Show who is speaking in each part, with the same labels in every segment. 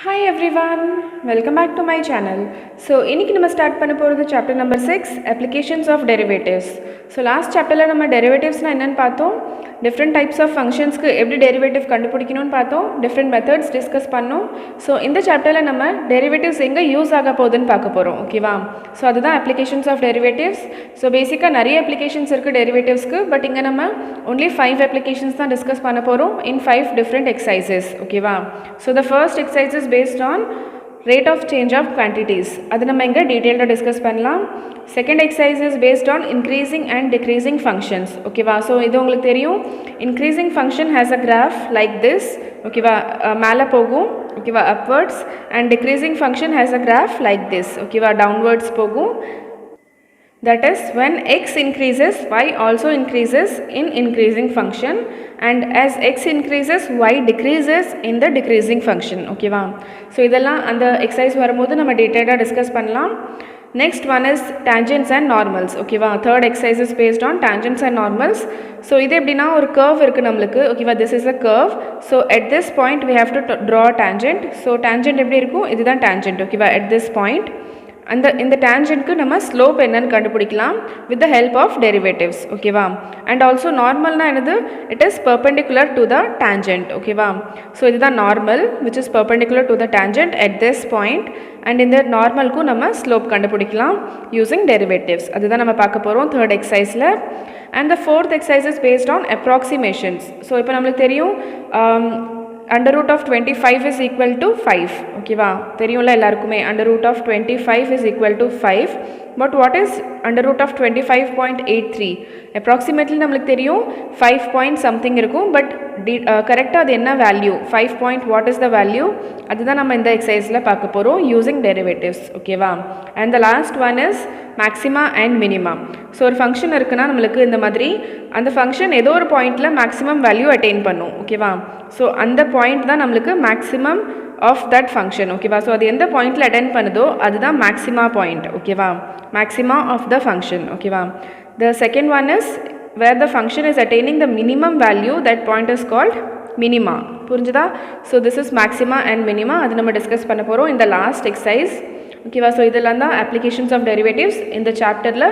Speaker 1: Hi everyone, welcome back to my channel. So இன்னைக்கு நம்ம start பண்ண போகிறது chapter number 6 applications of derivatives. So last chapterல நம்ம derivatives என்னன்னு பார்த்தோம், different types of functionsக்கு எப்படி derivative கண்டுபிடிக்கணும்னு பார்த்தோம், different methods discuss பண்ணோம். So இந்த chapterல நம்ம derivatives எங்க யூஸ் ஆக போகுதுன்னு பார்க்க போறோம், ஓகேவா? So அதுதான் applications of derivatives. So பேசிக்கா நிறைய applications இருக்கு derivatives-க்கு, பட் இங்க நம்ம only 5 applications தான் discuss பண்ண போறோம் in 5 different exercises, ஓகேவா? So the first exercise is based on rate of change of quantities. அது நம்ம இங்க டீடைலா டிஸ்கஸ் பண்ணலாம். Second exercise is based on increasing and decreasing functions. ஓகேவா? So இது உங்களுக்கு தெரியும், increasing function has a graph like this. ஓகேவா? மேலே போகும், ஓகேவா, upwards, and decreasing function has a graph like this. ஓகேவா? downwards போகும். That is, when x increases, y also increases in increasing function, and as x increases, y decreases in the decreasing function. Okay va? So இதெல்லாம் அந்த exercise வரும்போது நம்ம டீடைலா discuss பண்ணலாம். Next one is tangents and normals. Okay va? Third exercise is based on tangents and normals. So இது எப்படின்னா ஒரு curve இருக்கு நம்மளுக்கு. Okay va? This is a curve. So at this point we have to draw a tangent. So tangent எப்படி இருக்கும்? இதுதான் tangent. Okay va? At this point இந்த tangentக்கு நம்ம slope என்னன்னு கண்டுபிடிக்கலாம் with the help of derivatives. ஓகேவா? and also normalனா என்னது? it is perpendicular to the tangent. ஓகேவா? so இதுதான் normal which is perpendicular to the tangent at this point, and இந்த normalக்கு நம்ம slope கண்டுபிடிக்கலாம் using derivatives. அதுதான் நம்ம பார்க்க போறோம் third exerciseல. and the fourth exercise is based on approximations. so இப்போ நமக்கு தெரியும் under root of 25 is equal to 5. ஓகேவா? தெரியும்ல எல்லாருக்குமே under root of 25 is equal to 5. but what is under root of 25.83? approximately நம்மளுக்கு தெரியும் 5 point something இருக்கும், but கரெக்டாக அது என்ன value, 5 point what is the value, அதுதான் நம்ம இந்த எக்ஸசைஸில் பார்க்க போகிறோம் using derivatives. ஓகேவா? and the last one is maxima and minima. So ஒரு ஃபங்க்ஷன் இருக்குன்னா நம்மளுக்கு இந்த மாதிரி அந்த ஃபங்க்ஷன் ஏதோ ஒரு பாயிண்டில் மேக்ஸிமம் வேல்யூ அட்டைன் பண்ணும். ஓகேவா? ஸோ அந்த பாயிண்ட் தான் நம்மளுக்கு மேக்ஸிமம் ஆஃப் தட் ஃபங்க்ஷன். ஓகேவா? ஸோ அது எந்த பாயிண்டில் அட்டைன் பண்ணுதோ அதுதான் மேக்ஸிமா பாயிண்ட். ஓகேவா? Maxima of the function. ஓகேவா? The second one is where the function is attaining the minimum value, that point is called minima. புரிஞ்சுதா? so this is maxima and minima. அது நம்ம டிஸ்கஸ் பண்ண போகிறோம் இந்த லாஸ்ட் எக்ஸசைஸ். ஓகேவா? So இதெல்லாம் தான் அப்ளிகேஷன்ஸ் ஆஃப் டெரிவேட்டிவ்ஸ் இந்த சாப்டரில்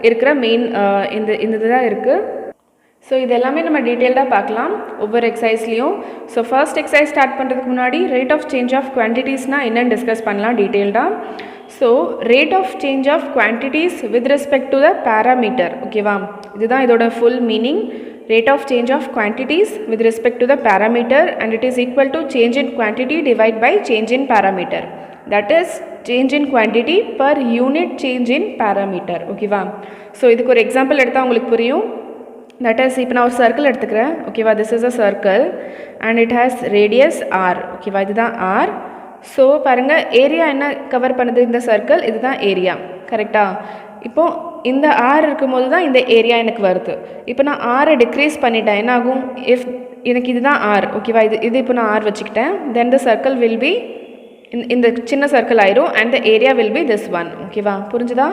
Speaker 1: இருக்கிற மெயின் இந்த இதுதான் இருக்குது. ஸோ இது எல்லாமே நம்ம டீட்டெயில்டாக பார்க்கலாம் ஒவ்வொரு எக்ஸசைஸ்லையும். ஸோ ஃபர்ஸ்ட் எக்ஸசைஸ் ஸ்டார்ட் பண்ணுறதுக்கு முன்னாடி ரேட் ஆஃப் சேஞ்ச் ஆஃப் குவான்டிட்டிஸ்னால் என்னென்னு டிஸ்கஸ் பண்ணலாம் டீட்டெயில்டாக. So rate of change of quantities with respect to the parameter. ஓகேவா? இதுதான் இதோட full meaning. rate of change of quantities with respect to the parameter, and it is equal to change in quantity divided by change in parameter. That is change in quantity per unit change in parameter. ஓகேவா? So இதுக்கு ஒரு example எடுத்தால் உங்களுக்கு புரியும். that is, இப்போ நான் ஒரு circle எடுத்துக்கிறேன். ஓகேவா? this is a circle and it has radius r. ஓகேவா? இதுதான் r. ஸோ பாருங்கள், ஏரியா என்ன கவர் பண்ணுது இந்த சர்க்கிள்? இதுதான் ஏரியா. கரெக்டாக? இப்போது இந்த ஆர் இருக்கும்போது தான் இந்த ஏரியா எனக்கு வருது. இப்போ நான் ஆரை டிக்ரீஸ் பண்ணிட்டேன், என்ன ஆகும்? இஃப் எனக்கு இதுதான் ஆர். ஓகேவா? இது இப்போ நான் ஆர் வச்சுக்கிட்டேன், தென் த சர்க்கிள் வில் பி இந்த சின்ன சர்க்கிள் ஆயிரும், and the area will be this one. ஓகேவா? புரிஞ்சுதா?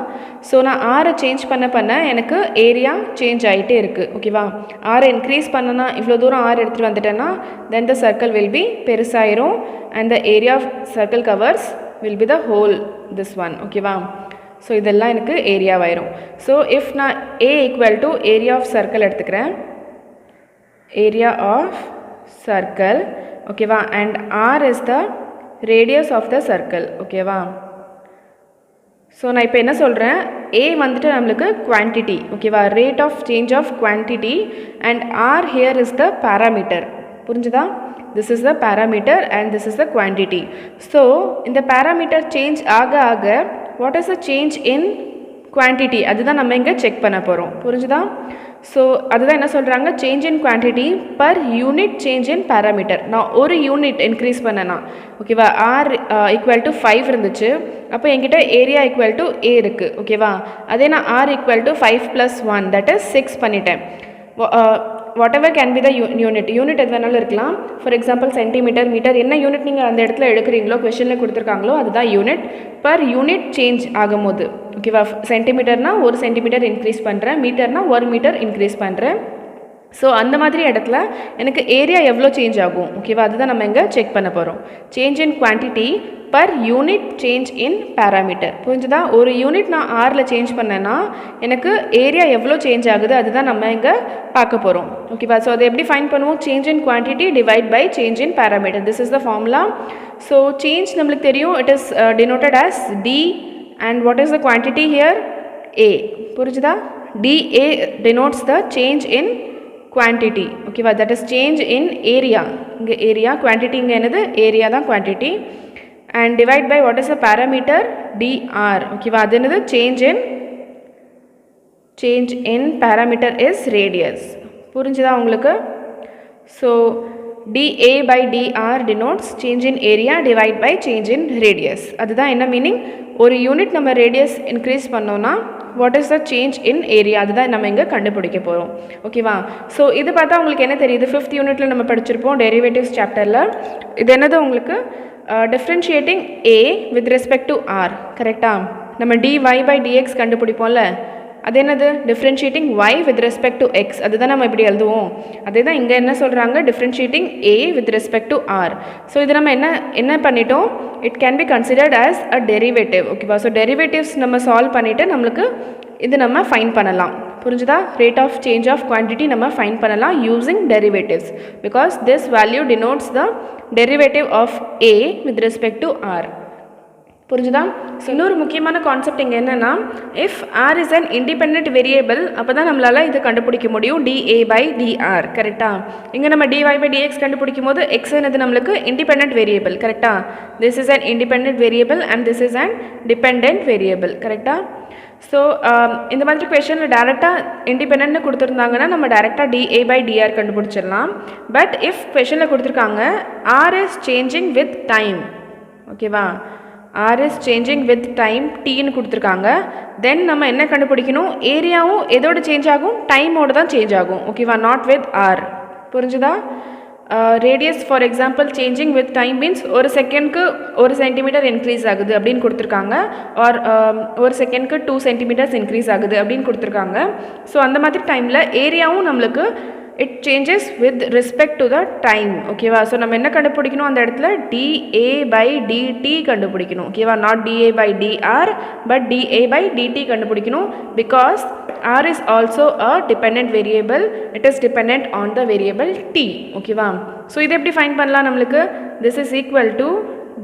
Speaker 1: ஸோ நான் ஆரை சேஞ்ச் பண்ண எனக்கு ஏரியா சேஞ்ச் ஆகிட்டே இருக்குது. ஓகேவா? ஆரை இன்க்ரீஸ் பண்ணனா இவ்வளோ தூரம் ஆர் எடுத்துகிட்டு வந்துட்டேன்னா then the circle will be பெருசாயிரும், and the area of circle covers will be the whole this one. ஓகேவா? ஸோ இதெல்லாம் எனக்கு ஏரியாவாயிரும். ஸோ இஃப் நான் A equal to area of circle எடுத்துக்கிறேன், ஏரியா ஆஃப் சர்க்கிள். ஓகேவா? And R is the radius of the circle. ஓகேவா? ஸோ நான் இப்போ என்ன சொல்கிறேன், ஏ வந்துட்டு நம்மளுக்கு குவான்டிட்டி. ஓகேவா? Rate of change of quantity, and R here is the parameter. புரிஞ்சுதா? This is the parameter and this is the quantity. So இந்த பேராமீட்டர் சேஞ்ச் ஆக what is the change in quantity, அதுதான் நம்ம இங்கே check பண்ண போகிறோம். புரிஞ்சுதா? ஸோ அதுதான் என்ன சொல்கிறாங்க, change in quantity per unit change in parameter. நான் ஒரு யூனிட் இன்க்ரீஸ் பண்ணேன்னா, ஓகேவா, ஆர் ஈக்குவல் டு 5 இருந்துச்சு, அப்போ என்கிட்ட ஏரியா ஈக்குவல் டு ஏ இருக்குது. ஓகேவா? அதே நான் r equal to 5 + 1 that is 6 பண்ணிட்டேன். whatever can be the unit எது வேணாலும் இருக்கலாம். ஃபார் எக்ஸாம்பிள் சென்டிமீட்டர், மீட்டர், என்ன யூனிட் நீங்கள் அந்த இடத்துல எடுக்கிறீங்களோ, கொஷனில் கொடுத்துருக்காங்களோ அதுதான் யூனிட். பர் யூனிட் சேஞ்ச் ஆகும்போது, ஓகேவா, சென்டிமீட்டர்னால் 1 சென்டிமீட்டர் இன்க்ரீஸ் பண்ணுறேன், மீட்டர்னால் 1 மீட்டர் இன்க்ரீஸ் பண்ணுறேன். ஸோ அந்த மாதிரி இடத்துல எனக்கு ஏரியா எவ்வளோ சேஞ்ச் ஆகும் ஓகேவா, அதுதான் நம்ம இங்கே செக் பண்ண போகிறோம். Change in quantity per unit change in parameter. புரிஞ்சுதா? ஒரு யூனிட் நான் ஆரில் சேஞ்ச் பண்ணேன்னா எனக்கு ஏரியா எவ்வளோ சேஞ்ச் ஆகுது அதுதான் நம்ம இங்கே பார்க்க போகிறோம் ஓகேவா. ஸோ அதை எப்படி ஃபைண்ட் பண்ணுவோம்? Change in quantity divide by change in parameter. This is the formula. So change நம்மளுக்கு தெரியும், it is denoted as D and what is the quantity here? A. புரிஞ்சுதா? DA denotes the change in quantity ஓகேவா, that is change in area. இங்கே area, quantity இங்கே என்னது area தான் quantity. and divide by what is the parameter? dr ஓகேவா, அது என்னது change in parameter is radius. புரிஞ்சுதா உங்களுக்கு? so dA by dr denotes change in area divide by change in radius. அதுதான் என்ன மீனிங்? ஒரு யூனிட் நம்ம ரேடியஸ் இன்க்ரீஸ் பண்ணோன்னா what is the change in area, அதுதான் நம்ம இங்கே கண்டுபிடிக்க போகிறோம் ஓகேவா. ஸோ இது பார்த்தா உங்களுக்கு என்ன தெரியுது? 5th யூனிட்டில் நம்ம படிச்சிருப்போம் டெரிவேட்டிவ்ஸ் சாப்டரில். இது என்னது உங்களுக்கு? Differentiating a with respect to r. கரெக்டாக? நம்ம dy by dx கண்டுபிடிப்போம்ல, அது என்னது? Differentiating y with respect to x. அதுதான் நம்ம இப்படி எழுதுவோம். அதே தான் இங்கே என்ன சொல்கிறாங்க? Differentiating a with respect to r. So இது நம்ம என்ன பண்ணிட்டோம்? It can be considered as a derivative ஓகேவா. ஸோ டெரிவேட்டிவ்ஸ் நம்ம சால்வ் பண்ணிவிட்டு நம்மளுக்கு இது நம்ம ஃபைன் பண்ணலாம். புரிஞ்சுதா? Rate of change of quantity நம்ம ஃபைன் பண்ணலாம் using derivatives because this value denotes the derivative of a with respect to r. புரிஞ்சுதா? ஸோ இன்னொரு முக்கியமான கான்செப்ட் இங்கே என்னென்னா, if r is an independent variable அப்போ தான் நம்மளால் இது கண்டுபிடிக்க முடியும் dA by dr. கரெக்டாக? இங்கே நம்ம dy by dx கண்டுபிடிக்கும் போது எக்ஸ் என்னது நம்மளுக்கு இண்டிபெண்ட் வேரியபிள். கரெக்டாக? This is an independent variable and this is an dependent variable. கரெக்டாக? ஸோ இந்த மாதிரி கொஷனில் டேரெக்டாக இண்டிபெண்ட்னு கொடுத்துருந்தாங்கன்னா நம்ம டேரெக்டாக dA by dr கண்டுபிடிச்சிடலாம். பட் இஃப் கொஷனில் கொடுத்துருக்காங்க R is changing with time ஓகேவா, R is changing with time டீன்னு கொடுத்துருக்காங்க, தென் நம்ம என்ன கண்டுபிடிக்கணும்? ஏரியாவும் எதோட சேஞ்ச் ஆகும்? டைமோடு தான் சேஞ்ச் ஆகும் ஓகேவா, நாட் வித் ஆர். புரிஞ்சுதா? Radius for example changing with time means ஒரு செகண்ட்க்கு 1 சென்டிமீட்டர் இன்க்ரீஸ் ஆகுது அப்படின்னு கொடுத்துருக்காங்க, ஆர் ஒரு செகண்ட்க்கு 2 சென்டிமீட்டர்ஸ் இன்க்ரீஸ் ஆகுது அப்படின்னு கொடுத்துருக்காங்க. ஸோ அந்த மாதிரி டைமில் ஏரியாவும் நம்மளுக்கு it changes with respect to the time ஓகேவா. ஸோ நம்ம என்ன கண்டுபிடிக்கணும் அந்த இடத்துல? dA by dt கண்டுபிடிக்கணும் ஓகேவா, not dA by dr but dA by dt கண்டுபிடிக்கணும் because r is also a dependent variable, it is dependent on the variable t ஓகேவா. ஸோ இதை எப்படி ஃபைண்ட் பண்ணலாம்? நம்மளுக்கு this is equal to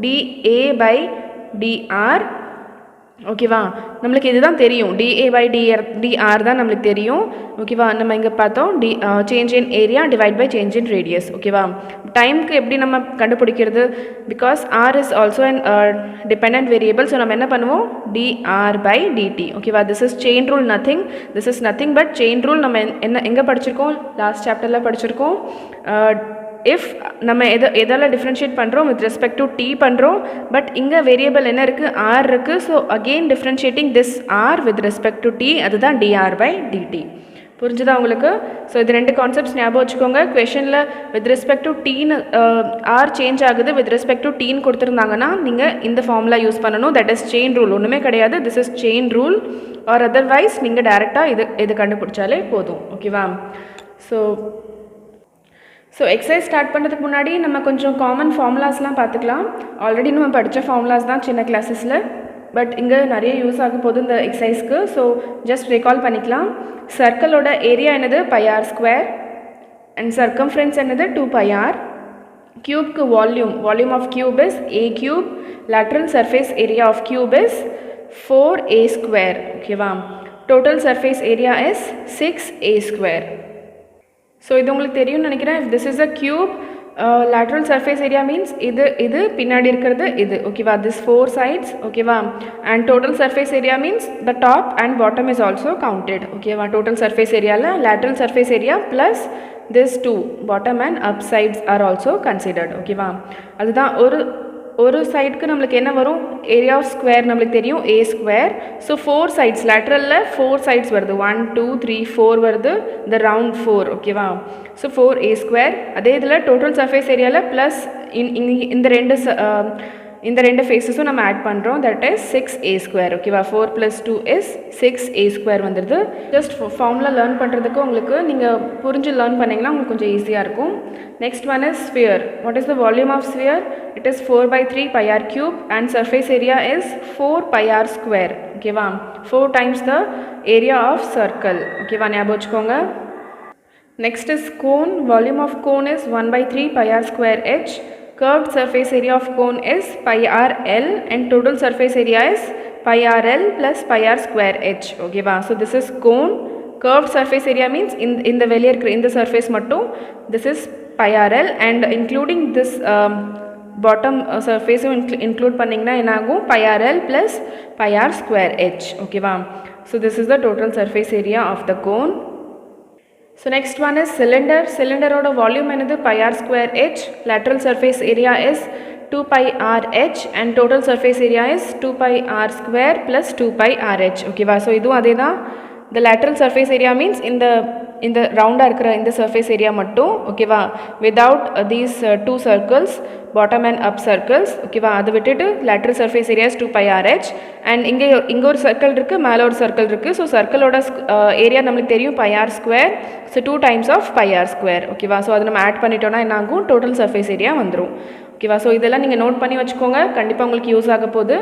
Speaker 1: dA by dr ஓகேவா. நம்மளுக்கு இதுதான் தெரியும், dA by dr தான் நம்மளுக்கு தெரியும் ஓகேவா. நம்ம இங்கே பார்த்தோம் change in area divide by change in radius ஓகேவா. டைமுக்கு எப்படி நம்ம கண்டுபிடிக்கிறது? Because r is also an dependent variable. So நம்ம என்ன பண்ணுவோம்? dr by dt ஓகேவா. This is chain rule, this is nothing but chain rule. நம்ம எங்கே படிச்சிருக்கோம்? லாஸ்ட் சாப்டரில் படிச்சிருக்கோம். இஃப் நம்ம எதால் டிஃப்ரென்ஷியேட் பண்ணுறோம்? வித் ரெஸ்பெக்ட் டு டி பண்ணுறோம். பட் இங்கே வேரியபிள் என்ன இருக்குது? ஆர் இருக்குது. So again differentiating this r with respect to t, அதுதான் dr by dt. புரிஞ்சுதா உங்களுக்கு? ஸோ இது 2 கான்செப்ட்ஸ் ஞாபகம் வச்சுக்கோங்க. கொஷனில் வித் ரெஸ்பெக்ட் டு டீன்னு ஆர் சேஞ்ச் ஆகுது வித் ரெஸ்பெக்ட் டு டீன்னு கொடுத்துருந்தாங்கன்னா நீங்கள் இந்த ஃபார்முலா யூஸ் பண்ணணும். தட் இஸ் செயின் ரூல், ஒன்றுமே கிடையாது. This is chain rule or otherwise நீங்கள் டேரெக்டாக இது கண்டுபிடிச்சாலே போதும் ஓகேவா. ஸோ எக்ஸசைஸ் ஸ்டார்ட் பண்ணுறதுக்கு முன்னாடி நம்ம கொஞ்சம் காமன் ஃபார்முலாஸ்லாம் பார்த்துக்கலாம். ஆல்ரெடி நம்ம படித்த ஃபார்முலாஸ் தான் சின்ன கிளாஸஸில், பட் இங்கே நிறைய யூஸ் ஆகும் போது இந்த எக்ஸசைஸ்க்கு. ஸோ ஜஸ்ட் ரிகால் பண்ணிக்கலாம். சர்க்கிளோட ஏரியா என்னது? πr² அண்ட் சர்க்கம்ஃபரன்ஸ் என்னது? 2πr. க்யூப்க்கு volume of cube is a³. Lateral surface area of cube is 4a² ஓகேவா. Total surface area is 6a². So இது உங்களுக்கு தெரியும்னு நினைக்கிறேன். If this is a cube, lateral surface area means இது பின்னாடி இருக்கிறது இது ஓகேவா. this 4 sides ஓகேவா. and total surface area means the top and bottom is also counted ஓகேவா. total surface area ல lateral surface area plus this 2 bottom and up sides are also considered ஓகேவா. அதுதான் ஒரு சைடுக்கு நம்மளுக்கு என்ன வரும்? ஏரியா ஆஃப் ஸ்கொயர் நம்மளுக்கு தெரியும் a². ஸோ 4 sides லேட்ரலில் 4 sides வருது, 1 2 3 4 வருது, இந்த ரவுண்ட் 4 ஓகேவா. So 4a². அதே இதில் டோட்டல் சர்ஃபேஸ் ஏரியாவில் ப்ளஸ் இந்த இந்த ரெண்டு ஃபேஸஸும் நம்ம ஆட் பண்ணுறோம். That is 6a². ஓகேவா, 4 + 2 is 6a² வந்துடுது. ஜஸ்ட் ஃபார்முலா லேர்ன் பண்ணுறதுக்கு உங்களுக்கு நீங்கள் புரிஞ்சு லேர்ன் பண்ணிங்கன்னா உங்களுக்கு கொஞ்சம் ஈஸியாக இருக்கும். Next one is sphere. What is the volume of sphere? It is 4/3 πr³ and surface area is 4πr². ஓகேவா, 4 times the area of circle. ஓகேவா, ஞாபகம் வச்சுக்கோங்க. Next is cone. Volume of cone is 1/3 πr²h. Curved surface area of cone is πrl and total surface area is πrl plus πr²h. Okay va, so this is cone. Curved surface area means in the வெளிய இருக்கிற இந்த surface மட்டும் this is πrl and including this bottom surface include பண்ணிங்கன்னா என்ன ஆகும்? πrl plus πr²h. Okay va, so this is the total surface area of the cone. So next one is cylinder. Cylinder oda volume enadhu πr²h. Lateral surface area is 2πrh and total surface area is 2πr² plus 2πrh. Okay va, so idu adhe da. The lateral surface area means in the round இருக்கிற இந்த surface area மட்டும். Okay va, without these two circles, bottom and up circles. Okay va, அது விட்டுட்டு lateral surface area is 2πrh and இங்க ஒரு circle இருக்கு, மேல ஒரு circle இருக்கு. So circle ஓட area நமக்கு தெரியும் πr². So 2 times of πr². Okay va, so அது நம்ம ஆட் பண்ணிட்டோம்னா என்ன ஆகும்? total surface area வந்துரும். ஓகேவா, ஸோ இதெல்லாம் நீங்கள் நோட் பண்ணி வச்சுக்கோங்க, கண்டிப்பாக உங்களுக்கு யூஸ் ஆக போகுது.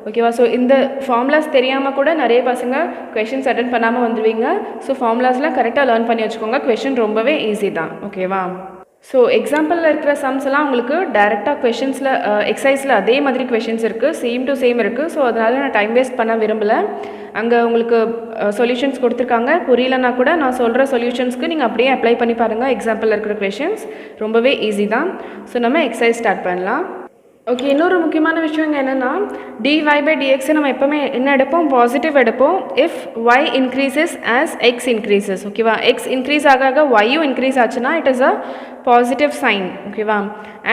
Speaker 1: ஓகேவா, ஸோ இந்த ஃபார்முலாஸ் தெரியாமல் கூட நிறைய பசங்க கொஷின்ஸ் அட்டென்ட் பண்ணாமல் வந்துடுவீங்க. ஸோ ஃபார்முலாஸ்லாம் கரெக்டாக லேர்ன் பண்ணி வச்சுக்கோங்க, கொஷின் ரொம்பவே ஈஸி தான். ஓகேவா, ஸோ எக்ஸாம்பிளில் இருக்கிற சம்ஸ் எல்லாம் உங்களுக்கு டேரெக்டாக கொஷின்ஸில் எக்ஸசைஸில் அதே மாதிரி கொஷின்ஸ் இருக்குது, சேம் டு சேம் இருக்குது. ஸோ அதனால் நான் டைம் வேஸ்ட் பண்ண விரும்பலை. அங்கே உங்களுக்கு சொல்யூஷன்ஸ் கொடுத்துருக்காங்க, புரியலன்னா கூட நான் சொல்கிற சொல்யூஷன்ஸ்க்கு நீங்கள் அப்படியே அப்ளை பண்ணி பாருங்கள். எக்ஸாம்பிளில் இருக்கிற கொஷின்ஸ் ரொம்பவே ஈஸி தான். ஸோ நம்ம எக்ஸசைஸ் ஸ்டார்ட் பண்ணலாம். ஓகே, இன்னொரு முக்கியமான விஷயம் என்னென்னா dy/dx நம்ம எப்போவுமே என்ன எடுப்போம்? பாசிட்டிவ் எடுப்போம். If y increases as x increases. ஓகேவா, x இன்க்ரீஸ் ஆக yயும் இன்க்ரீஸ் ஆச்சுன்னா it is a positive sign. ஓகேவா,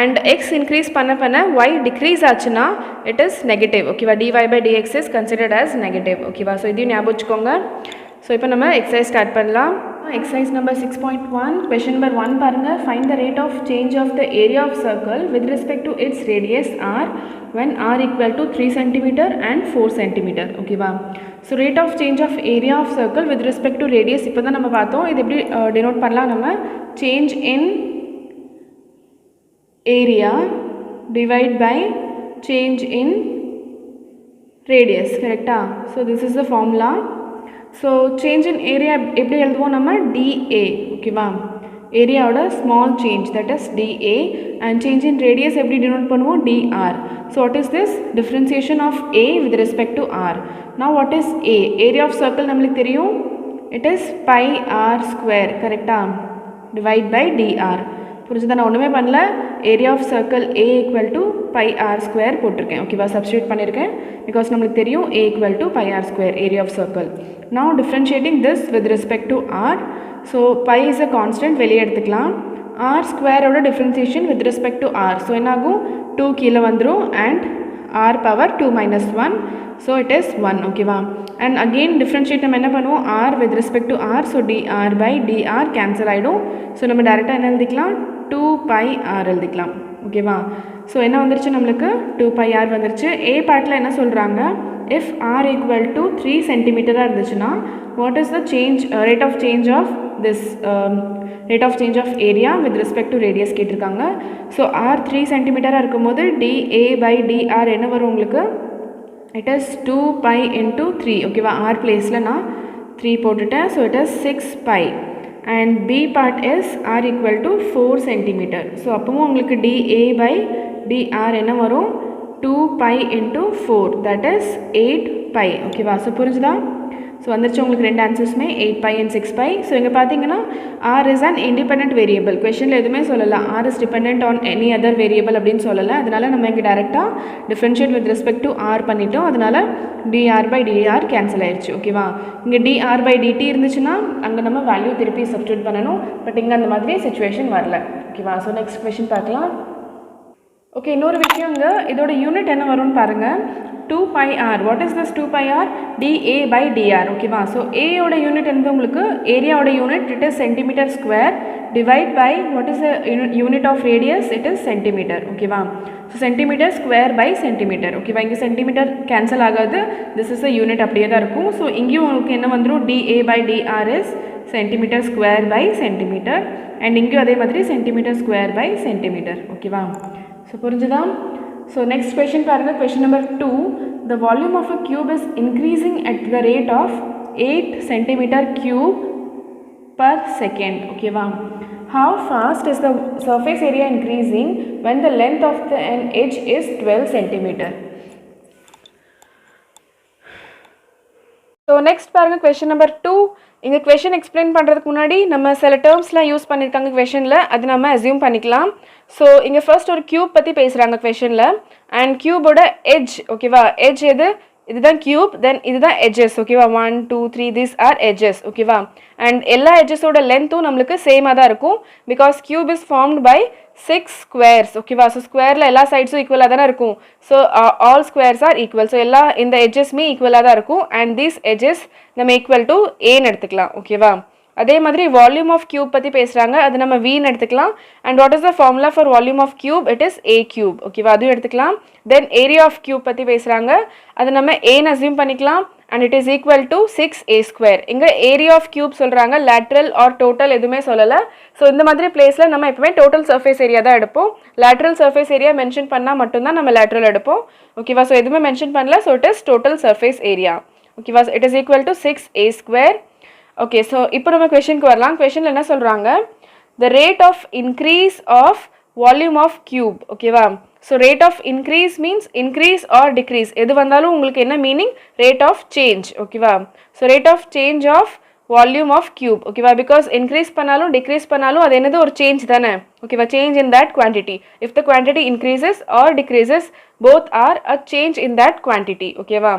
Speaker 1: அண்ட் x இன்க்ரீஸ் பண்ண y டிக்ரீஸ் ஆச்சுன்னா இட் இஸ் நெகட்டிவ். ஓகேவா, dy/dx is considered as negative. ஓகேவா, ஸோ இதையும் ஞாபகம் வச்சுக்கோங்க. ஸோ இப்போ நம்ம எக்ஸசைஸ் ஸ்டார்ட் பண்ணலாம். Exercise number 6.1. Question number 1 பாருங்கள். Find the rate of change of the area of circle with respect to its radius r when r equal to 3 cm and 4 cm. ஓகேவா, so rate of change of area of circle with respect to radius இப்போ தான் நம்ம பார்த்தோம். இது எப்படி denote பண்ணலாம்? நம்ம change in area divide by change in radius. கரெக்டா? So this is the formula. So change in area எப்படி எழுதுவோம்? நம்ம dA. ஓகேவா, ஏரியாவோட small change, that is dA. And change in radius எப்படி டினோட் பண்ணுவோம்? dr. So what is this? Differentiation of a with respect to r. Now what is a? Area of circle நம்மளுக்கு தெரியும், it is πr². கரெக்டா, divide by dr. புரிஞ்சுதான்? நான் ஒன்றுமே பண்ணல, area of circle a equal to πr² போட்டிருக்கேன். ஓகேவா, substitute பண்ணியிருக்கேன் because நம்மளுக்கு தெரியும் a equal to πr², area of circle. Now differentiating this with respect to r. So pi is a constant, வெளியே எடுத்துக்கலாம். r² ஓட differentiation with respect to r. So என்னாகும்? 2 கீழே வந்துரும் and r power 2 minus 1. So it is 1. ஓகேவா, and again differentiate நம்ம என்ன பண்ணுவோம்? r with respect to r. So dr by dr cancel ஆகிடும். ஸோ நம்ம டேரெக்டாக என்ன எழுதிக்கலாம்? 2πr எழுதிக்கலாம். ஓகேவா, ஸோ என்ன வந்துருச்சு நம்மளுக்கு? 2πr வந்துருச்சு. a பார்ட்டில் என்ன சொல்கிறாங்க? if r equal to 3 cm இருந்துச்சுன்னா what is the change rate of change of this rate of change of area with respect to radius கேட்டிருக்காங்க. ஸோ r 3 cm இருக்கும்போது dA by dr என்ன வரும் உங்களுக்கு? it is 2π into 3. ஓகேவா, r பிளேஸில் நான் 3 போட்டுட்டேன். So it is 6π and b part is r equal to 4 cm. So அப்பவும் உங்களுக்கு dA by dr என்ன வரும்? 2π into 4, that is 8π. ஓகேவா, ஸோ புரிஞ்சுதா? ஸோ வந்துருச்சு உங்களுக்கு ரெண்டு ஆன்சர்ஸுமே 8π and 6π. ஸோ இங்கே பார்த்தீங்கன்னா r is an independent variable. கொஷனில் எதுவுமே சொல்லலை r is dependent on any other variable அப்படின்னு சொல்லலை. அதனால் நம்ம இங்கே டேரெக்டாக differentiate with respect to r பண்ணிட்டோம். அதனால் dr by dr கேன்சல் ஆயிடுச்சு. ஓகேவா, இங்கே dr by dt இருந்துச்சுன்னா அங்கே நம்ம வேல்யூ திருப்பி சப்ஸ்டியூட் பண்ணணும். பட் இங்கே அந்த மாதிரி சிச்சுவேஷன் வரல. ஓகேவா, ஸோ நெக்ஸ்ட் கொஷின் பார்க்கலாம். ஓகே, இன்னொரு விஷயங்க, இதோட யூனிட் என்ன வரும்னு பாருங்கள். 2 pi r. What is this 2 pi r? dA by dr. ஓகேவா? ஸோ A ஓட யூனிட் வந்து உங்களுக்கு ஏரியாவோட unit it is centimetre square divide by what is the unit of radius it is centimetre. ஓகேவா? So centimetre square by centimetre. ஓகேவா? இங்கே centimetre cancel ஆகாது, this is a unit அப்படியே தான் இருக்கும். ஸோ இங்கேயும் உங்களுக்கு என்ன வந்துடும், dA by dr is centimeter square by centimeter and இங்கேயும் அதே மாதிரி சென்டிமீட்டர் ஸ்கொயர் பை சென்டிமீட்டர். ஓகேவா? ஸோ புரிஞ்சுதா? So next question பாருங்க, question number 2. The volume of a cube is increasing at the rate of 8 centimeter cube per second. Okay, wow. How fast is the surface area increasing when the length of an edge is 12 centimeter? So next பாருங்க, question number 2. இந்த question explain பண்ணுறதுக்கு முன்னாடி நம்ம சில டேர்ம்ஸ்லாம் use பண்ணியிருக்காங்க questionல, அது நம்ம assume பண்ணிக்கலாம். ஸோ இங்கே ஃபர்ஸ்ட் ஒரு கியூப் பற்றி பேசுகிறாங்க questionல அண்ட் கியூபோட எட்ஜ். ஓகேவா? எட்ஜ் எது? இதுதான் கியூப், தென் இதுதான் எட்ஜஸ். ஓகேவா? 1 2 3 திஸ் ஆர் எட்ஜஸ். ஓகேவா? அண்ட் எல்லா எட்ஜஸோட லென்த்தும் நம்மளுக்கு சேமாக தான் இருக்கும் because cube is formed by 6 squares. ஓகேவா? ஸோ ஸ்கொயரில் எல்லா சைட்ஸும் ஈக்குவலாக தானே இருக்கும். So all squares are equal. So எல்லா இந்த எட்ஜஸ்மே ஈக்குவலாக தான் இருக்கும் அண்ட் தீஸ் எட்ஜஸ் நம்ம ஈக்குவல் டு ஏன்னு எடுத்துக்கலாம். ஓகேவா? அதே மாதிரி வால்யூம் ஆஃப் கியூப் பற்றி பேசுகிறாங்க, அது நம்ம வின்னு எடுத்துக்கலாம். And what is the formula for volume of cube? It is a cube. ஓகேவா? அதுவும் எடுத்துக்கலாம். தென் ஏரியா ஆஃப் கியூப் பற்றி பேசுகிறாங்க, அது நம்ம ஏன்னு அஸ்யூம் பண்ணிக்கலாம் and it is equal to 6a square. இங்கே ஏரியா ஆஃப் கியூப் சொல்கிறாங்க, லேட்ரல் ஆர் டோட்டல் எதுவுமே சொல்லலை. ஸோ இந்த மாதிரி பிளேஸில் நம்ம எப்பவுமே டோட்டல் சர்ஃபேஸ் ஏரியா தான் எடுப்போம். லேட்ரல் சர்ஃபேஸ் ஏரியா மென்ஷன் பண்ணால் மட்டும்தான் நம்ம லேட்ரல் எடுப்போம். ஓகேவா? ஸோ எதுவுமே மென்ஷன் பண்ணல, so it is total surface area. ஓகேவா? It is equal to 6a square. Okay, so இப்போ நம்ம கொஷனுக்கு வரலாம். கொஷனில் என்ன சொல்கிறாங்க, the rate of increase of volume of cube. ஓகேவா? So rate of increase means increase or decrease எது வந்தாலும் உங்களுக்கு என்ன மீனிங், ரேட் ஆஃப் சேஞ்ச். ஓகேவா? So rate of change of volume of cube. ஓகேவா? பிகாஸ் இன்க்ரீஸ் பண்ணாலும் டிக்ரீஸ் பண்ணாலும் அது என்னது, ஒரு சேஞ்ச் தானே. ஓகேவா? Change in that quantity. If the quantity increases or decreases both are a change in that quantity. ஓகேவா?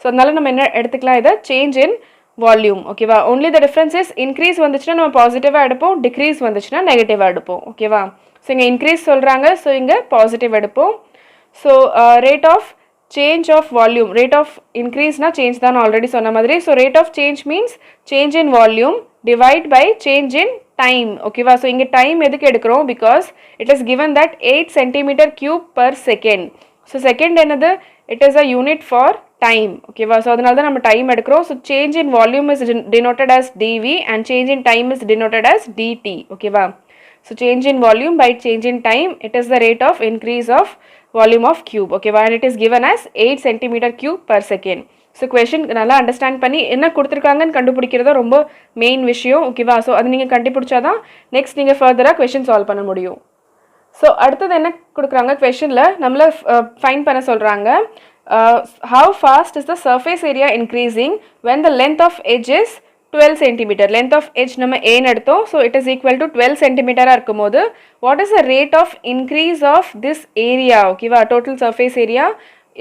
Speaker 1: ஸோ அதனால நம்ம என்ன எடுத்துக்கலாம், இதை சேஞ்ச் இன் வால்யூம். ஓகேவா? Only the difference is increase வந்துச்சுன்னா நம்ம பாசிட்டிவாக எடுப்போம், டிக்ரீஸ் வந்துச்சுன்னா நெகட்டிவாக எடுப்போம். ஓகேவா? ஸோ இங்கே இன்க்ரீஸ் சொல்கிறாங்க, ஸோ இங்கே பாசிட்டிவ் எடுப்போம். So rate of change of volume, rate of இன்க்ரீஸ்னால் சேஞ்ச் தான் ஆல்ரெடி சொன்ன மாதிரி. So rate of change means change in volume divide by change in time. ஓகேவா? ஸோ இங்கே டைம் எதுக்கு எடுக்கிறோம், because it is given that 8 centimetre cube per second. So second என்னது, it is a unit for time. ஓகேவா? So அதனால தான் நம்ம time எடுக்கிறோம். So change in volume is denoted as dv and change in time is denoted as dt. ஓகேவா? So change in volume by change in time, it is the rate of increase of volume of cube. ஓகேவா? And it is given as 8 centimetre cube per second. So question நல்லா understand பண்ணி என்ன கொடுத்துருக்காங்கன்னு கண்டுபிடிக்கிறதா ரொம்ப main விஷயம். ஓகேவா? So அது நீங்கள் கண்டுபிடிச்சாதான் நெக்ஸ்ட் நீங்கள் ஃபர்தராக கொஷின் சால்வ் பண்ண முடியும். ஸோ அடுத்தது என்ன கொடுக்குறாங்க, கொஷனில் நம்மளை ஃபைண்ட் பண்ண சொல்கிறாங்க. How fast is the surface area increasing when the length of edge is 12 centimeter? Length of edge நம்ம ஏன்னு எடுத்தோம். So it is equal to 12 centimeter இருக்கும் போது what is the rate of increase of this area? ஓகேவா? total surface area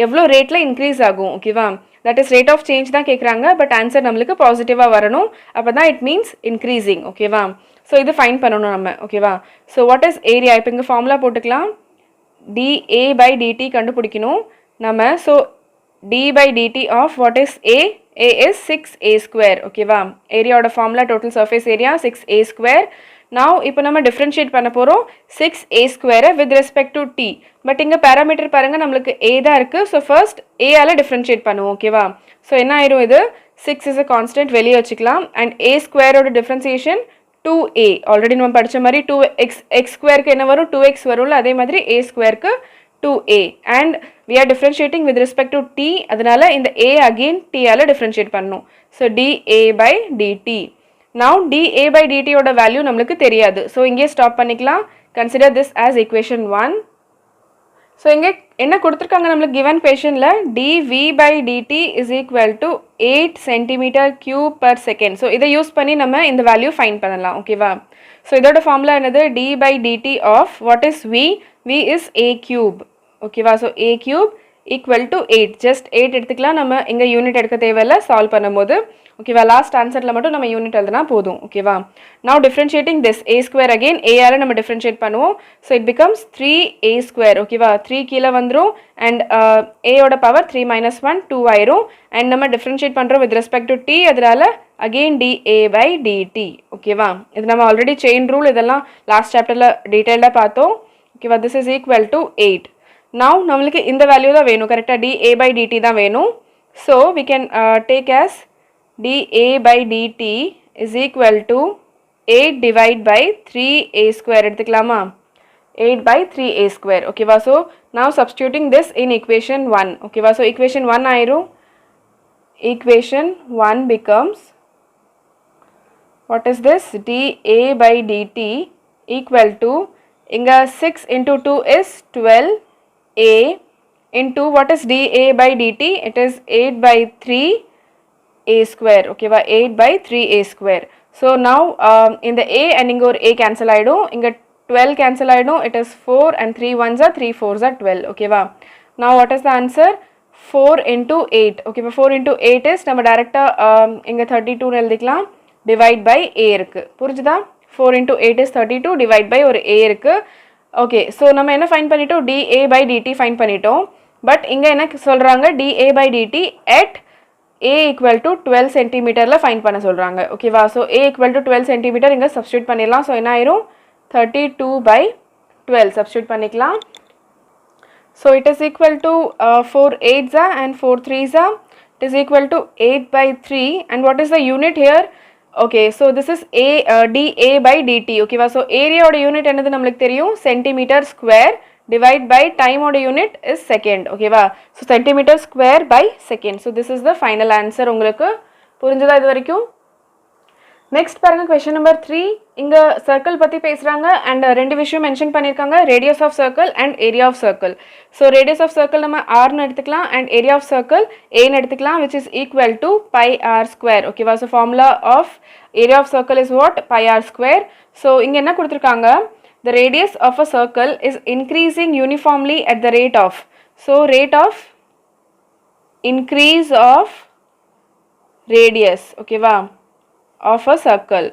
Speaker 1: எவ்வளோ ரேட்டில் increase ஆகும். ஓகேவா? That is rate of change தான் கேட்குறாங்க, பட் ஆன்சர் நம்மளுக்கு பாசிட்டிவாக வரணும். அப்போ தான் இட் மீன்ஸ் இன்க்ரீஸிங். ஓகேவா? ஸோ இது ஃபைன் பண்ணணும் நம்ம. ஓகேவா? ஸோ வாட் இஸ் ஏரியா, இப்போ இங்கே ஃபார்முலா போட்டுக்கலாம். dA by dt கண்டுபிடிக்கணும் நம்ம. So d by dt of what is a? a is 6a square. ஓகேவா? ஏரியாவோட formula total surface area 6a square. now இப்போ நம்ம டிஃப்ரென்ஷியேட் பண்ண போகிறோம் 6a ஸ்கொயரை with respect to t. But இங்கே பேராமீட்டர் பாருங்கள், நம்மளுக்கு a தான் இருக்குது. ஸோ ஃபர்ஸ்ட் ஏயால் டிஃப்ரென்ஷியேட் பண்ணுவோம். ஓகேவா? ஸோ என்ன ஆயிரும், இது 6 இஸ் அ கான்ஸ்டன்ட் வெளியே வச்சுக்கலாம். அண்ட் a ஸ்கொயரோட டிஃப்ரென்சியேஷன் 2a. ஆல்ரெடி நம்ம படித்த மாதிரி 2x ஸ்கொயருக்கு என்ன வரும், 2x வரும்ல, அதே மாதிரி a ஸ்கொயருக்கு 2a. and we are differentiating with respect to t, அதனால இந்த a again t ஆல differentiate பண்ணணும். so dA by dt. now dA by dt ஓட வேல்யூ நம்மளுக்கு தெரியாது. so இங்கே ஸ்டாப் பண்ணிக்கலாம். consider this as equation 1. so இங்கே என்ன கொடுத்துருக்காங்க நம்மளுக்கு given questionல dV by dt is equal to 8 centimeter cube per second. so இதை யூஸ் பண்ணி நம்ம இந்த வேல்யூ ஃபைண்ட் பண்ணலாம். ஓகேவா? so இதோட ஃபார்முலா என்னது, d by dt of what is v? v is a cube. ஓகேவா? So a cube equal to 8 just 8 எடுத்துக்கலாம் நம்ம இங்கே யூனிட் எடுக்க தேவையில்லை சால்வ் பண்ணும்போது ஓகேவா லாஸ்ட் ஆன்சரில் மட்டும் நம்ம யூனிட் எழுதுனா போதும் ஓகேவா now differentiating this a square again a r நம்ம டிஃப்ரென்ஷியேட் பண்ணுவோம் so it becomes 3a square ஓகேவா 3 கீழே வந்துடும் அண்ட் ஏயோட பவர் 3 மைனஸ் 1 2 ஆயிரும் அண்ட் நம்ம டிஃப்ரென்ஷியேட் பண்ணுறோம் வித் ரெஸ்பெக்ட் டு டி அதனால அகெயின் dA/dt ஓகேவா இது நம்ம ஆல்ரெடி செயின் ரூல் இதெல்லாம் லாஸ்ட் சாப்டரில் டீட்டெயில்டாக பார்த்தோம் ஓகேவா this is equal to 8 now நம்மளுக்கு இந்த வேல்யூ தான் வேணும் கரெக்டாக dA/dt தான் வேணும் so we can take as dA/dt is equal to 8 divided by 3a square எடுத்துக்கலாமா 8 by 3a square ஓகேவா so now substituting this in equation 1 ஓகேவா ஸோ equation 1 ஆயிரும் equation 1 becomes what is this dA/dt equal to இங்க 6 into 2 is 12 a into what is dA/dt it is 8 by 3 a square okay va 8 by 3 a square so now in the a and inga or a cancel aidum inga 12 cancel aidum it is 4 and 3 ones are 3 fours are 12 okay va now what is the answer 4 into 8 okay va 4 into 8 is நம்ம டைரக்ட்டா இங்க 32 னு எழுதிக்கலாம் divide by a இருக்கு புரியுதா 4 into 8 is 32 divide by ஒரு a இருக்கு okay so நம்ம என்ன ஃபைண்ட் பண்ணிட்டோம் dA/dt ஃபைண்ட் பண்ணிட்டோம் பட் இங்கே என்ன சொல்கிறாங்க dA/dt at a equal to 12 சென்டிமீட்டரில் ஃபைண்ட் பண்ண சொல்கிறாங்க ஓகேவா so a equal to 12 centimetre இங்கே சப்ஸ்டியூட் பண்ணிடலாம் ஸோ என்ன ஆயிரும் 32/12 சப்ஸ்டியூட் பண்ணிக்கலாம் so it is equal to 4 8s and 4 3s it is equal to 8/3 and what is the unit here okay so this is dA/dt okay va so area oda unit enadhu namakku theriyum centimeter square divide by time oda unit is second okay va so centimeter square by second so this is the final answer ungalku புரிஞ்சதா இது வரைக்கும் next பாருங்க question number 3 இங்க circle பத்தி பேசுறாங்க and ரெண்டு விஷயம் mention பண்ணிருக்காங்க radius of circle and area of circle so radius of circle நம்ம r னு எடுத்துக்கலாம் and area of circle a னு எடுத்துக்கலாம் which is equal to pi r square ஓகேவா so formula of area of circle is what pi r square so இங்க என்ன கொடுத்திருக்காங்க the radius of a circle is increasing uniformly at the rate of so rate of increase of radius ஓகேவா of a circle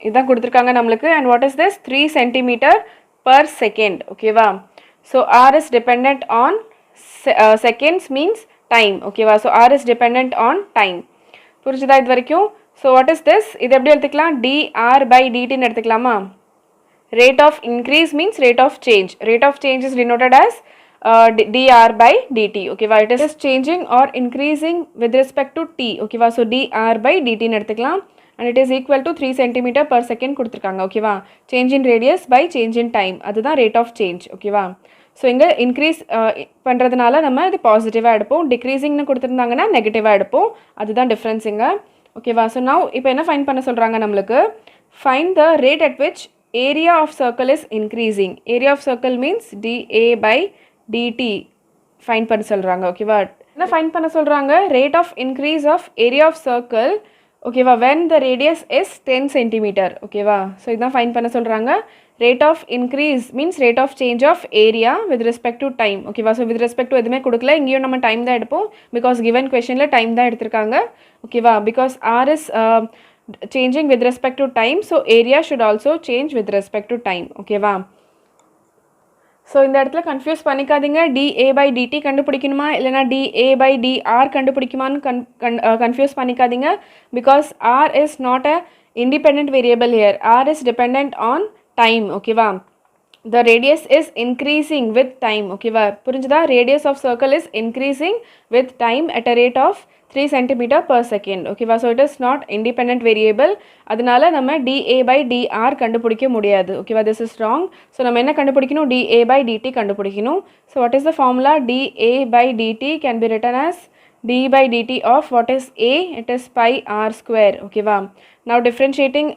Speaker 1: இதான் கொடுத்திருக்காங்க நமக்கு and what is this 3 cm per second ஓகேவா so r is dependent on seconds means time ஓகேவா so r is dependent on time புரிஞ்சுதா இது வரைக்கும் so what is this இது எப்படி எழுதிக்கலாம் dr/dt ன்னு எடுத்துக்கலாமா rate of increase means rate of change is denoted as dr/dt okay va it is changing or increasing with respect to t okay va so dr/dt னு எடுத்துக்கலாம் and it is equal to 3 cm per second கொடுத்திருக்காங்க okay va change in radius by change in time அதுதான் rate of change okay va so இங்க increase பண்றதுனால நம்ம இது பாசிட்டிவா எடுப்போம் decreasing னு கொடுத்திருந்தாங்கன்னா நெகட்டிவா எடுப்போம் அதுதான் டிஃபரன்ஸ் இங்க okay va so now இப்போ என்ன ஃபைண்ட் பண்ண சொல்றாங்க நமக்கு find the rate at which area of circle is increasing area of circle means dA/dt find பண்ண சொல்றாங்க ஓகேவா என்ன ஃபைண்ட் பண்ண சொல்றாங்க rate of increase of area of circle ஓகேவா when the radius is 10 cm ஓகேவா சோ இதான் ஃபைண்ட் பண்ண சொல்றாங்க rate of increase means rate of change of area with respect to time ஓகேவா சோ with respect to எதுமே கொடுக்கல இங்கேயும் நம்ம டைம் தான் எடுப்போம் because given questionல டைம் தான் எடுத்துருக்காங்க ஓகேவா because r is changing with respect to time so area should also change with respect to time ஓகேவா ஸோ இந்த இடத்துல கன்ஃபியூஸ் பண்ணிக்காதீங்க dA/dt கண்டுபிடிக்கணுமா இல்லைனா dA/dr கண்டுபிடிக்குமான்னு கன்ஃபியூஸ் பண்ணிக்காதீங்க because r is not a independent variable here r is dependent on time ஓகேவா the radius is increasing with time ஓகேவா புரிஞ்சுதா radius of circle is increasing with time at a rate of 3 cm per second ஓகேவா so it is not independent variable அதனால நம்ம dA/dr கண்டுபிடிக்க முடியாது ஓகேவா this is wrong so நம்ம என்ன கண்டுபிடிக்கணும் dA/dt கண்டுபிடிக்கணும் so what is the formula dA/dt can be written as d/dt of what is a it is pi r square ஓகேவா now differentiating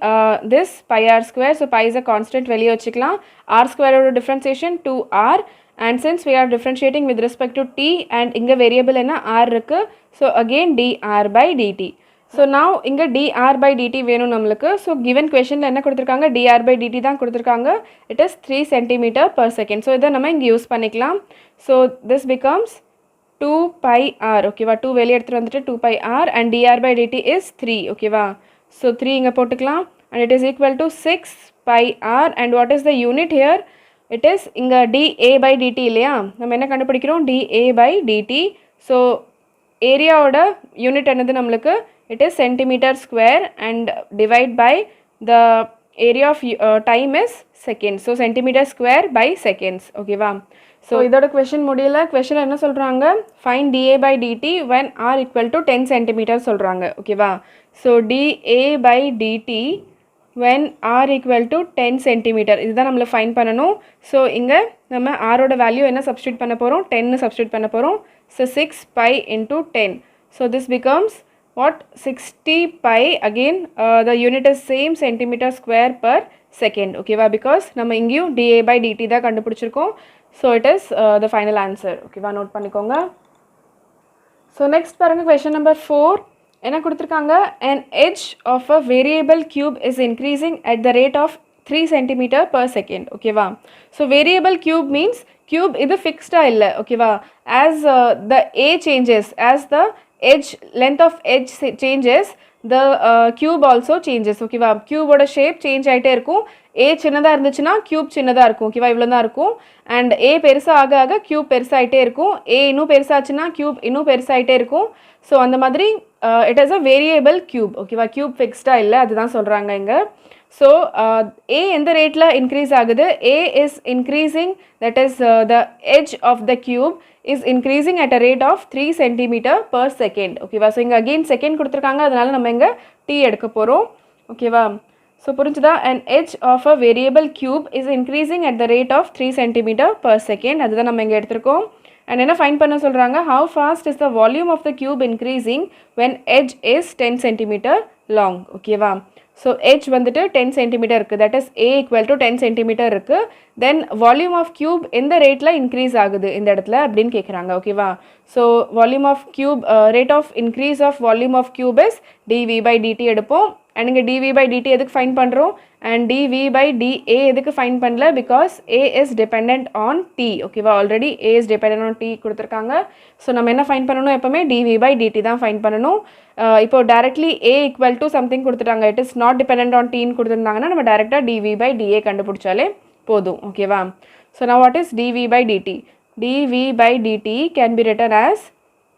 Speaker 1: this pi r square so pi is a constant வெளிய வச்சுக்கலாம் r square ஓட differentiation 2r and since we are differentiating with respect to t and inga variable enna r irukku so again dr/dt so நான் இங்கே dr by dt வேணும் நம்மளுக்கு. So given கொஷனில் என்ன கொடுத்துருக்காங்க, dr by dt தான் கொடுத்துருக்காங்க. It is 3 centimeter per second. So இதை நம்ம இங்கே யூஸ் பண்ணிக்கலாம். So this becomes 2 pi r. ஓகேவா, 2 வெளியே எடுத்துகிட்டு வந்துட்டு 2 pi r and dr by dt is 3. ஓகேவா, ஸோ 3 இங்கே போட்டுக்கலாம் and it is equal to 6 pi r and what is the unit here? It is இங்கே dA by dt இல்லையா, நம்ம என்ன கண்டுபிடிக்கிறோம், dA by dt. ஸோ ஏரியாவோட யூனிட் என்னது நம்மளுக்கு, it is centimeter square and divide by the area of time is seconds. So centimeter square by seconds. ஓகேவா, so இதோட கொஷின் முடியல. கொஷின் என்ன சொல்கிறாங்க, fine dA by dt when r equal to 10 centimeter சொல்கிறாங்க. ஓகேவா, so dA by dt when r equal to 10 centimeter இதுதான் நம்மளை fine பண்ணணும். ஸோ இங்கே நம்ம ஆரோட வேல்யூ என்ன சப்ஸ்டியூட் பண்ண போகிறோம், 10 சப்ஸ்டியூட் பண்ண போகிறோம். So 6 pi into 10. So this becomes what, 60 pi. again the unit is same centimeter square per second. ஓகேவா, பிகாஸ் நம்ம இங்கேயும் dA by dt தான் கண்டுபிடிச்சிருக்கோம். So it is the final answer. ஓகேவா, நோட் பண்ணிக்கோங்க. ஸோ நெக்ஸ்ட் பாருங்கள், கொஷின் நம்பர் 4 என்ன கொடுத்துருக்காங்க, an edge of a variable cube is increasing at the rate of 3 centimeter per second. ஓகேவா, so variable cube means cube இது ஃபிக்ஸ்டாக இல்லை. ஓகேவா, as the a changes, as the edge length of edge changes, the cube also changes. ஓகேவா, கியூபோட shape change ஆகிட்டே இருக்கும். a சின்னதாக இருந்துச்சுன்னா cube சின்னதாக இருக்கும். ஓகேவா, இவ்வளோ தான் இருக்கும். அண்ட் a பெருசாக ஆக ஆக கியூப் பெருசாகிட்டே இருக்கும். a இன்னும் பெருசாச்சுன்னா கியூப் இன்னும் பெருசாகிட்டே இருக்கும். ஸோ அந்த மாதிரி it is a variable cube. ஓகேவா, கியூப் ஃபிக்ஸ்டாக இல்லை, அதுதான் சொல்கிறாங்க இங்கே. ஸோ a எந்த ரேட்டில் இன்க்ரீஸ் ஆகுது, a is increasing, that is the edge of the cube is increasing at a rate of 3 centimeter per second. ஓகேவா, ஸோ இங்கே அகெயின் செகண்ட் கொடுத்துருக்காங்க, அதனால நம்ம இங்கே t எடுக்க போகிறோம். ஓகேவா, ஸோ புரிஞ்சுதா, an edge of a variable cube is increasing at the rate of 3 centimeter per second. அதுதான் நம்ம இங்கே எடுத்திருக்கோம். அண்ட் என்ன ஃபைன் பண்ண சொல்கிறாங்க, how fast is the volume of the cube increasing when edge is 10 centimeter long. ஓகேவா, so edge வந்துட்டு 10 centimeter இருக்குது, that is a equal to 10 centimeter இருக்குது. தென் வால்யூம் ஆஃப் கியூப் எந்த ரேட்டில் இன்க்ரீஸ் ஆகுது இந்த இடத்துல அப்படின்னு கேட்குறாங்க. ஓகேவா, so volume of cube, rate of increase of volume of cube is dv by dt எடுப்போம். அண்ட் இங்கே dv by dt எதுக்கு ஃபைன் பண்ணுறோம், அண்ட் dv by dA எதுக்கு ஃபைன் பண்ணல, because a is dependent on t. ஓகேவா, already a is dependent on t கொடுத்துருக்காங்க. ஸோ நம்ம என்ன ஃபைன் பண்ணணும், எப்போவுமே dv by dt தான் ஃபைன் பண்ணணும். இப்போ directly a equal to something கொடுத்துட்டாங்க, it is not depend on tன்னு கொடுத்துருந்தாங்கன்னா நம்ம டேரெக்டாக dv by dA கண்டுபிடிச்சாலே போதும். ஓகேவா, so now what is dv by dt? dv by dt can be written as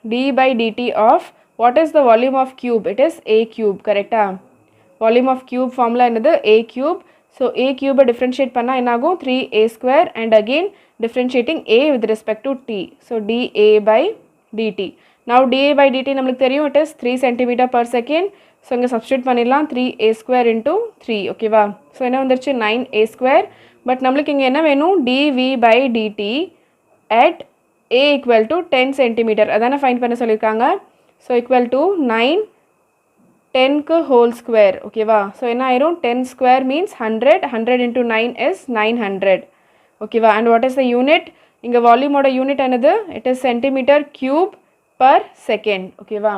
Speaker 1: d by dt of what is the volume of cube, it is a cube. கரெக்டா, volume of cube formula என்னது, a cube. So a cube differentiate பண்ணால் என்னாகும், 3a square and again differentiating a with respect to t. So dA by dt. now dA by dt நம்மளுக்கு தெரியும், it is 3 centimeter per second. So இங்கே substitute பண்ணிடலாம், 3a square into 3. ஓகேவா, so என்ன வந்துருச்சு, 9a square. But நம்மளுக்கு இங்கே என்ன வேணும், dv by dt at a equal to 10 centimeter அதான ஃபைன் பண்ண சொல்லியிருக்காங்க. ஸோ equal to 9 10க்கு ஹோல் ஸ்கொயர். ஓகேவா, ஸோ என்ன ஆயிரும், 10 ஸ்கொயர் மீன்ஸ் 100, 100 into 9 is 900. ஓகேவா, and what is the unit, இங்கே வால்யூமோட யூனிட் என்னது, it is centimetre cube per second. ஓகேவா,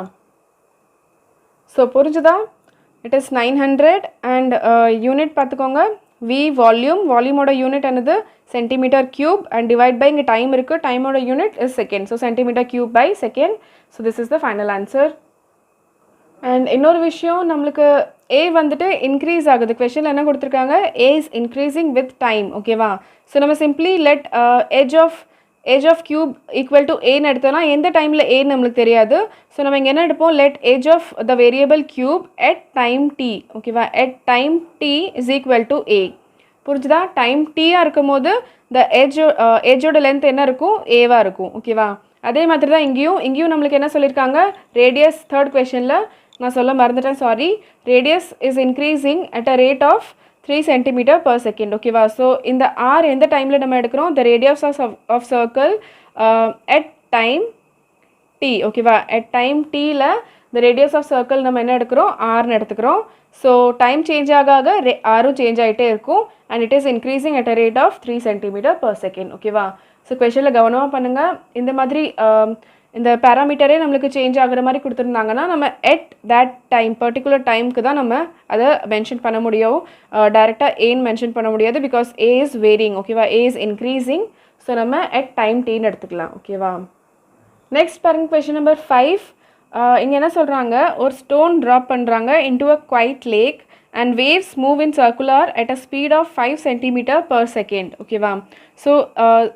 Speaker 1: ஸோ புரிஞ்சுதா, இட் இஸ் 900 அண்ட் யூனிட் பார்த்துக்கோங்க, v வால்யூம், வால்யூமோட யூனிட் என்னது centimetre cube and divide by இங்கே டைம் இருக்குது, டைமோட unit is second. So centimetre cube by second. So this is the final answer. And இன்னொரு விஷயம், நம்மளுக்கு a வந்துட்டு இன்க்ரீஸ் ஆகுது, கொஷனில் என்ன கொடுத்துருக்காங்க, a is increasing with time. ஓகேவா, ஸோ நம்ம simply let edge of cube equal to aன்னு எடுத்தோம்னா எந்த டைமில் a நம்மளுக்கு தெரியாது. ஸோ நம்ம இங்கே என்ன எடுப்போம், let edge of the variable cube at time t. ஓகேவா, at time t is equal to a. புரிஞ்சுதா, டைம் t-ஆக இருக்கும் போது the edgeோட லென்த் என்ன இருக்கும், a-வாக இருக்கும். ஓகேவா, அதே மாதிரி தான் இங்கேயும் நம்மளுக்கு என்ன சொல்லியிருக்காங்க, ரேடியஸ் தேர்ட் கொஷனில் நான் சொல்ல மறந்துட்டேன், sorry, radius is increasing at a rate of 3 centimeter per second. ஓகேவா, ஸோ இந்த r எந்த டைமில் நம்ம எடுக்கிறோம், the radius of circle at time t. ஓகேவா, அட் டைம் t-ல த ரேடியஸ் ஆஃப் சர்க்கிள் நம்ம என்ன எடுக்கிறோம், rன்னு எடுத்துக்கிறோம். ஸோ டைம் சேஞ்ச் ஆக ஆரும் சேஞ்ச் ஆகிட்டே இருக்கும் and it is increasing at a rate of 3 centimeter per second. ஓகேவா, ஸோ கொஷனில் கவனமாக பண்ணுங்கள். இந்த மாதிரி இந்த பேராமீட்டரே நம்மளுக்கு சேஞ்ச் ஆகுற மாதிரி கொடுத்துருந்தாங்கன்னா நம்ம எட் தட் டைம் பர்டிகுலர் டைமுக்கு தான் நம்ம அதை மென்ஷன் பண்ண முடியும். டைரெக்டாக ஏன்னு மென்ஷன் பண்ண முடியாது பிகாஸ் ஏ இஸ் வேரிங். ஓகேவா, ஏ இஸ் இன்க்ரீஸிங். ஸோ நம்ம எட் டைம் டீன்னு எடுத்துக்கலாம். ஓகேவா, நெக்ஸ்ட் பாருங்க கொஷின் நம்பர் 5. இங்கே என்ன சொல்கிறாங்க, ஒரு ஸ்டோன் ட்ராப் பண்ணுறாங்க into a quiet lake and waves move in circular at a speed of 5 centimeter per second. ஓகேவா, so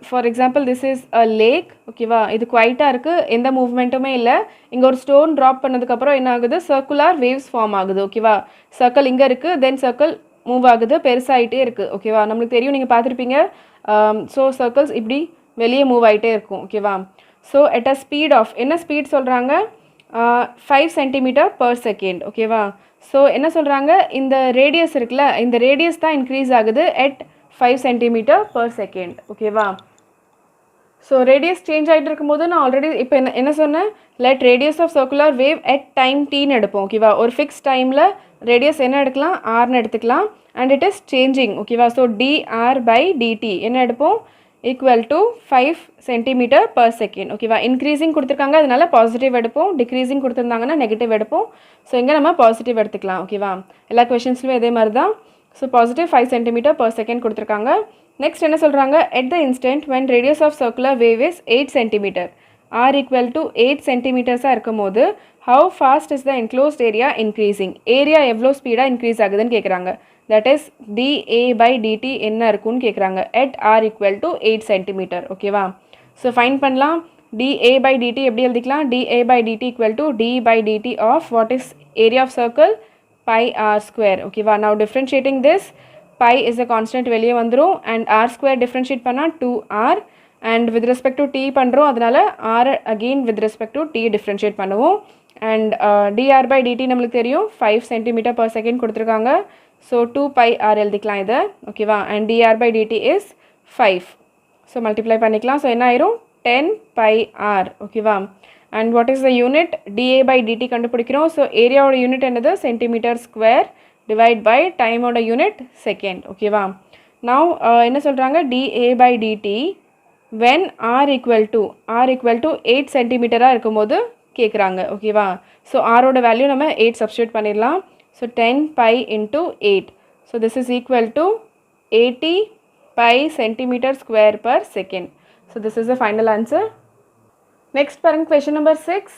Speaker 1: for example this is a lake. ஓகேவா, இது குவைட்டாக இருக்குது, எந்த மூவ்மெண்ட்டுமே இல்லை. இங்கே ஒரு ஸ்டோன் ட்ராப் பண்ணதுக்கப்புறம் என்ன ஆகுது, சர்க்குலர் வேவ்ஸ் ஃபார்ம் ஆகுது. ஓகேவா, சர்க்கிள் இங்கே இருக்குது, தென் சர்க்கிள் மூவ் ஆகுது, பெருசாகிட்டே இருக்குது. ஓகேவா, நம்மளுக்கு தெரியும், நீங்கள் பார்த்துருப்பீங்க. ஸோ சர்க்கிள்ஸ் இப்படி வெளியே மூவ் ஆகிட்டே இருக்கும். ஓகேவா, so at a speed of என்ன ஸ்பீட் சொல்கிறாங்க, 5 சென்டிமீட்டர் பர் செகண்ட். ஓகேவா, ஸோ என்ன சொல்கிறாங்க, இந்த ரேடியஸ் இருக்குல்ல, இந்த ரேடியஸ் தான் இன்க்ரீஸ் ஆகுது அட் 5 சென்டிமீட்டர் பர் செகண்ட். ஓகேவா, ஸோ ரேடியஸ் சேஞ்ச் ஆகிட்டு இருக்கும்போது நான் ஆல்ரெடி இப்போ என்ன சொன்னேன், let radius of circular wave at time டீன்னு எடுப்போம். ஓகேவா, ஒரு ஃபிக்ஸ் டைமில் ரேடியஸ் என்ன எடுக்கலாம், ஆர்னு எடுத்துக்கலாம். And it is changing. ஓகேவா, ஸோ டிஆர் பை டிடி என்ன எடுப்போம், equal to 5 centimetre per second. ஓகேவா, இன்க்ரீஸிங் கொடுத்துருக்காங்க, அதனால பாசிட்டிவ் எடுப்போம். டிக்ரீஸிங் கொடுத்துருந்தாங்கன்னா நெகட்டிவ் எடுப்போம். ஸோ இங்கே நம்ம பாசிட்டிவ் எடுத்துக்கலாம். ஓகேவா, எல்லா கொஷின்ஸ்லையும் இதே மாதிரி தான். So positive 5 centimetre per second கொடுத்துருக்காங்க. நெக்ஸ்ட் என்ன சொல்கிறாங்க, at the instant when radius of circular wave is 8 centimetre, r equal to 8 சென்டிமீட்டர்ஸாக இருக்கும் போது how fast is the enclosed area increasing, area எவ்வளோ ஸ்பீடாக இன்க்ரீஸ் ஆகுதுன்னு கேட்குறாங்க. that is dA by dt என்ன இருக்குன்னு கேட்குறாங்க at r equal to 8 centimetre. ஓகேவா, ஸோ ஃபைன் பண்ணலாம். dA by dt எப்படி எழுதிக்கலாம், dA by dt equal to d by dt of what is area of circle, pi r square. ஓகேவா, now differentiating this, pi is a constant வெளியே வந்துடும் and r square differentiate பண்ணால் 2r and with respect to t பண்ணுறோம், அதனால r again with respect to t differentiate பண்ணுவோம். and dr by dt நம்மளுக்கு தெரியும் 5 centimetre per second கொடுத்துருக்காங்க. So 2 pi r எழுதிக்கலாம் இதை. ஓகேவா, and dr by dt is 5. So multiply பண்ணிக்கலாம். ஸோ என்ன ஆயிரும், 10 pi r. ஓகேவா, and what is the unit, dA by dt கண்டுபிடிக்கிறோம். ஸோ ஏரியாவோட யூனிட் என்னது, சென்டிமீட்டர் ஸ்கொயர் டிவைட் பை டைமோட யூனிட் செகண்ட். ஓகேவா, now என்ன சொல்கிறாங்க, dA by dt when r equal to 8 சென்டிமீட்டராக இருக்கும்போது கேட்குறாங்க. ஓகேவா, ஸோ ஆரோட வேல்யூ நம்ம 8 சப்ஸ்டியூட் பண்ணிடலாம். So 10 pi into 8. So this is equal to 80 pi centimetre square per second. So this is the final answer. Next பாருங்க question number 6.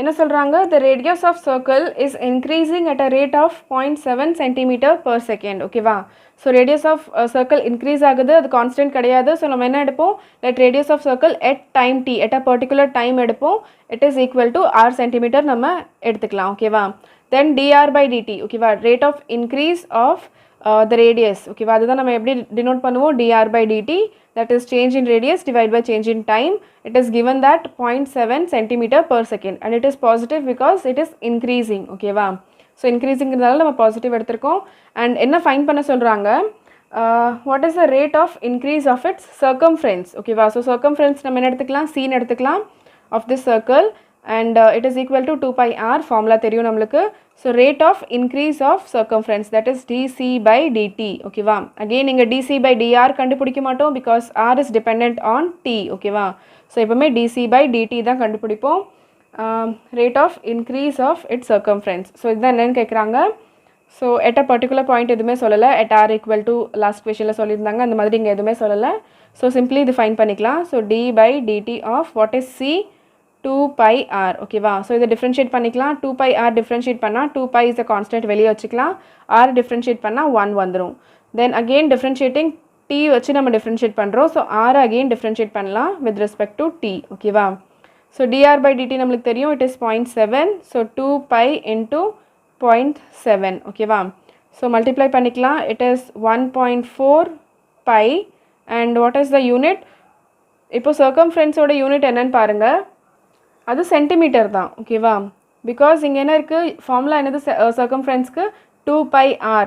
Speaker 1: என்ன சொல்கிறாங்க, the radius of circle is increasing at a rate of 0.7 centimeter per second. ஓகேவா, so radius of circle increase ஆகுது, அது constant கிடையாது. So நம்ம என்ன எடுப்போம், let radius of circle at time t, at a particular time எடுப்போம். it is equal to r centimetre நம்ம எடுத்துக்கலாம். ஓகேவா, then dr by dt. ஓகேவா, rate of increase of the radius. ஓகேவா, அதுதான் நம்ம எப்படி டினோட் பண்ணுவோம், dr by dt, that is change in radius divided by change in time. It is given that 0.7 centimeter per second and it is positive because it is increasing. ஓகேவா, so இன்க்ரீஸிங்கிறதால நம்ம positive எடுத்திருக்கோம். And என்ன find பண்ண சொல்கிறாங்க, what is the rate of increase of its circumference. ஓகேவா, so circumference நம்ம என்ன எடுத்துக்கலாம், சீன் எடுத்துக்கலாம் of this circle and it is equal to 2 pi r, formula தெரியும் நம்மளுக்கு. So rate of increase of circumference that is dc by dt. ஓகேவா, again நீங்கள் dc by dr கண்டுபிடிக்க மாட்டோம் because r is dependent on t. ஓகேவா, so எப்பவுமே dc by dt தான் கண்டுபிடிப்போம். Rate of increase of its circumference. So இதுதான் என்னென்னு கேட்குறாங்க. So at a particular point எதுவுமே சொல்லலை, at r equal to last கொஷனில் சொல்லியிருந்தாங்க, அந்த மாதிரி இங்கே எதுவுமே சொல்லலை. ஸோ சிம்பிளி இது ஃபைன் பண்ணிக்கலாம். So d by dt of what is c, 2 pi r. ஓகேவா, ஸோ இதை டிஃப்ரென்ஷியேட் பண்ணிக்கலாம். 2 pi r டிஃப்ரென்ஷியேட் பண்ணால் 2 pi இஸ் அ கான்ஸ்டன்ட் வெளியே வச்சுக்கலாம். r டிஃப்ரென்ஷியேட் பண்ணால் 1 வந்துடும். தென் அகெயின் டிஃப்ரென்ஷியேட்டிங் t வச்சு நம்ம டிஃப்ரென்ஷியேட் பண்ணுறோம். ஸோ r அகெயின் டிஃப்ரென்ஷியேட் பண்ணலாம் வித் ரெஸ்பெக்ட் டு t. ஓகேவா, ஸோ dr by dt நம்மளுக்கு தெரியும், it is 0.7. So 2 pi into 0.7. ஓகேவா, ஸோ மல்டிப்ளை பண்ணிக்கலாம். It is 1.4 pi and what is the unit. இப்போ சர்க்கம்ஃபரன்ஸோட யூனிட் என்னன்னு பாருங்கள், அது சென்டிமீட்டர் தான். ஓகேவா, பிகாஸ் இங்கே என்ன இருக்குது, ஃபார்முலா என்னது, சர்க்கம்ஃபரன்ஸ்க்கு 2 pi r.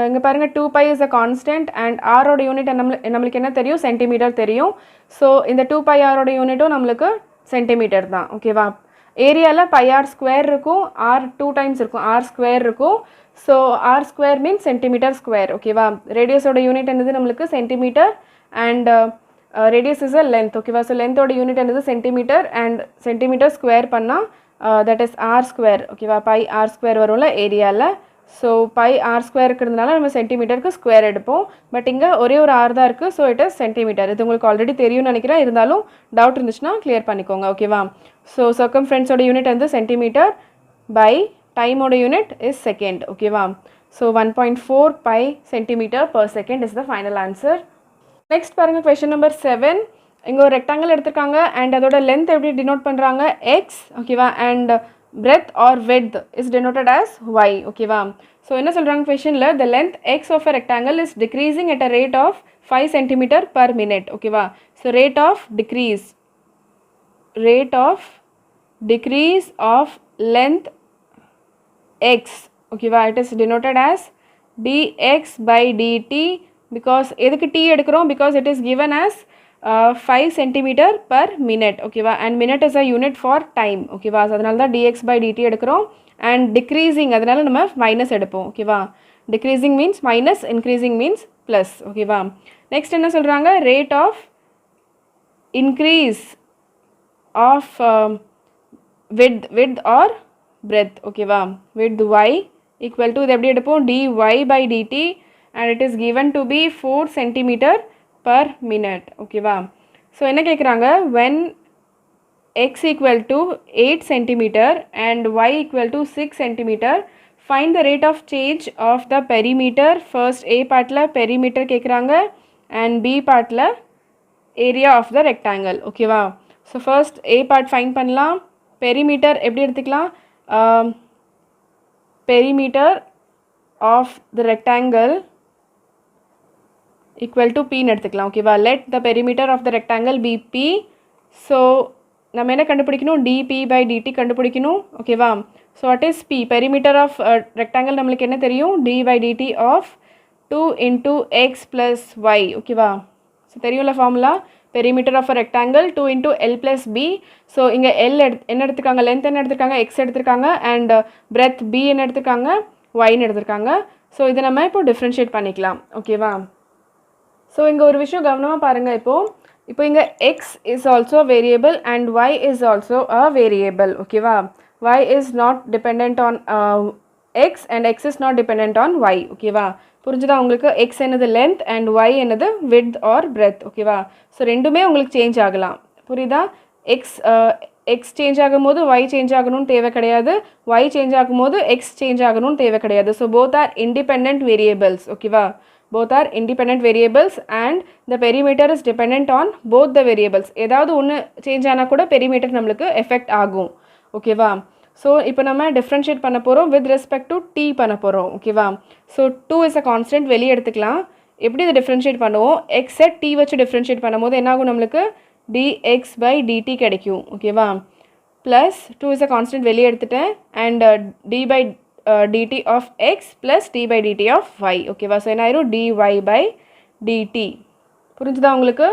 Speaker 1: இங்கே பாருங்கள், 2 pi is a constant and ஆரோட யூனிட் நம்மளுக்கு என்ன தெரியும், சென்டிமீட்டர் தெரியும். ஸோ இந்த 2 pi ஆரோட யூனிட்டும் நம்மளுக்கு சென்டிமீட்டர் தான். ஓகேவா, ஏரியாவில் pi r ஸ்கொயர் இருக்கும், r 2 டைம்ஸ் இருக்கும், r ஸ்கொயர் இருக்கும். So r square means centimetre square. ஓகேவா, ரேடியஸோட யூனிட் என்னது நம்மளுக்கு centimetre and radius is a length. ஓகேவா? ஸோ லென்த்தோட யூனிட் என்னது சென்டிமீட்டர், அண்ட் சென்டிமீட்டர் ஸ்கொயர் பண்ணால் தட் இஸ் ஆர் ஸ்கொயர். ஓகேவா? பை ஆர் ஸ்கொயர் வரும்ல ஏரியாவில். ஸோ பை ஆர் ஸ்கொயர் இருக்கிறதுனால நம்ம சென்டிமீட்டருக்கு ஸ்கொயர் எடுப்போம். பட் இங்கே ஒரே ஒரு ஆர் தான் இருக்குது. So it is centimetre. இது உங்களுக்கு ஆல்ரெடி தெரியும்னு நினைக்கிறேன். இருந்தாலும் டவுட் இருந்துச்சுன்னா கிளியர் பண்ணிக்கோங்க. ஓகேவா? ஸோ சர்க்கம்ஃபரன்ஸோட யூனிட் வந்து சென்டிமீட்டர் பை டைமோட யூனிட் இஸ் செகண்ட். ஓகேவா? So 1.4 by centimetre per second is the final answer. Next பாருங்கள், கொஷின் நம்பர் 7. இங்கே ஒரு ரெக்டாங்கிள் எடுத்திருக்காங்க அண்ட் அதோட லென்த் எப்படி டினோட் பண்ணுறாங்க? எக்ஸ். ஓகேவா? And breadth or width is denoted as y. ஓகேவா? ஸோ என்ன சொல்கிறாங்க கொஷனில், the length x of a rectangle is decreasing at a rate of 5 cm per minute. ஓகேவா? So rate of decrease of length x. ஓகேவா? it is denoted as dx by dt. because எதுக்கு t எடுக்கிறோம்? because it is given as 5 cm per minute. ஓகேவா? and minute is a unit for time. ஓகேவா? So அதனால தான் dx by dt எடுக்கிறோம். and decreasing அதனால நம்ம மைனஸ் எடுப்போம். ஓகேவா? decreasing means minus, increasing means plus. ஓகேவா? நெக்ஸ்ட் என்ன சொல்கிறாங்க? rate of increase of width or breadth. ஓகேவா? width y equal to இது எப்படி எடுப்போம்? dy by dt and it is given to be 4 cm per minute. ஓகேவா? ஸோ என்ன கேட்குறாங்க? when x equal to 8 cm and y equal to 6 cm, find the rate of change of the perimeter. first a பார்ட்டில் perimeter கேட்குறாங்க and b பார்ட்டில் area of the rectangle. ஓகேவா? So first a part find பண்ணலாம். perimeter எப்படி எடுத்துக்கலாம்? perimeter of the rectangle equal to p எடுத்துக்கலாம். ஓகேவா? let the perimeter of the rectangle be p. So நம்ம என்ன கண்டுபிடிக்கணும்? dp by dt கண்டுபிடிக்கணும். ஓகேவா? So what is p? perimeter of rectangle நம்மளுக்கு என்ன தெரியும்? d by dt of 2 into x plus y. ஓகேவா? ஸோ தெரியும்ல formula. perimeter of a rectangle 2 into l plus b. So இங்கே l என்ன எடுத்துருக்காங்க? லென்த் என்ன எடுத்துருக்காங்க? x எடுத்துருக்காங்க. அண்ட் breadth b என்ன எடுத்துருக்காங்க? yன்னு எடுத்துருக்காங்க. ஸோ இதை நம்ம இப்போ டிஃப்ரென்ஷியேட் பண்ணிக்கலாம். ஓகேவா? ஸோ இங்கே ஒரு விஷயம் கவனமாக பாருங்கள். இப்போ இங்கே x is also variable and y is also a variable. ஓகேவா? y is not dependent on x and x is not dependent on y. ஓகேவா? புரிஞ்சுதா உங்களுக்கு? x என்னது length and y என்னது width or breadth. ஓகேவா? ஸோ ரெண்டுமே உங்களுக்கு change ஆகலாம். புரியுதா? x சேஞ்ச் ஆகும்போது y சேஞ்ச் ஆகணும்னு தேவை கிடையாது. y சேஞ்ச் ஆகும்போது x சேஞ்ச் ஆகணும்னு தேவை கிடையாது. So both are independent variables. ஓகேவா? both are independent variables and the perimeter is dependent on both the variables. ஏதாவது ஒன்று சேஞ்ச் ஆனால் கூட perimeter நம்மளுக்கு எஃபெக்ட் ஆகும். ஓகேவா? ஸோ இப்போ நம்ம டிஃப்ரென்ஷியேட் பண்ண போகிறோம் வித் ரெஸ்பெக்ட் டு t பண்ண போகிறோம். ஓகேவா? ஸோ 2 is a constant வெளியே எடுத்துக்கலாம். எப்படி இதை டிஃப்ரென்ஷியேட் பண்ணுவோம்? x t வச்சு டிஃப்ரென்ஷியேட் பண்ணும்போது என்னாகும்? நம்மளுக்கு dx by dt கிடைக்கும். ஓகேவா? ப்ளஸ் 2 is a constant வெளியே எடுத்துட்டேன் and d by dt of x plus d by dt of y. ஓகேவா? ஸோ என்ன ஆயிரும்? dy by dt. புரிஞ்சுதா உங்களுக்கு?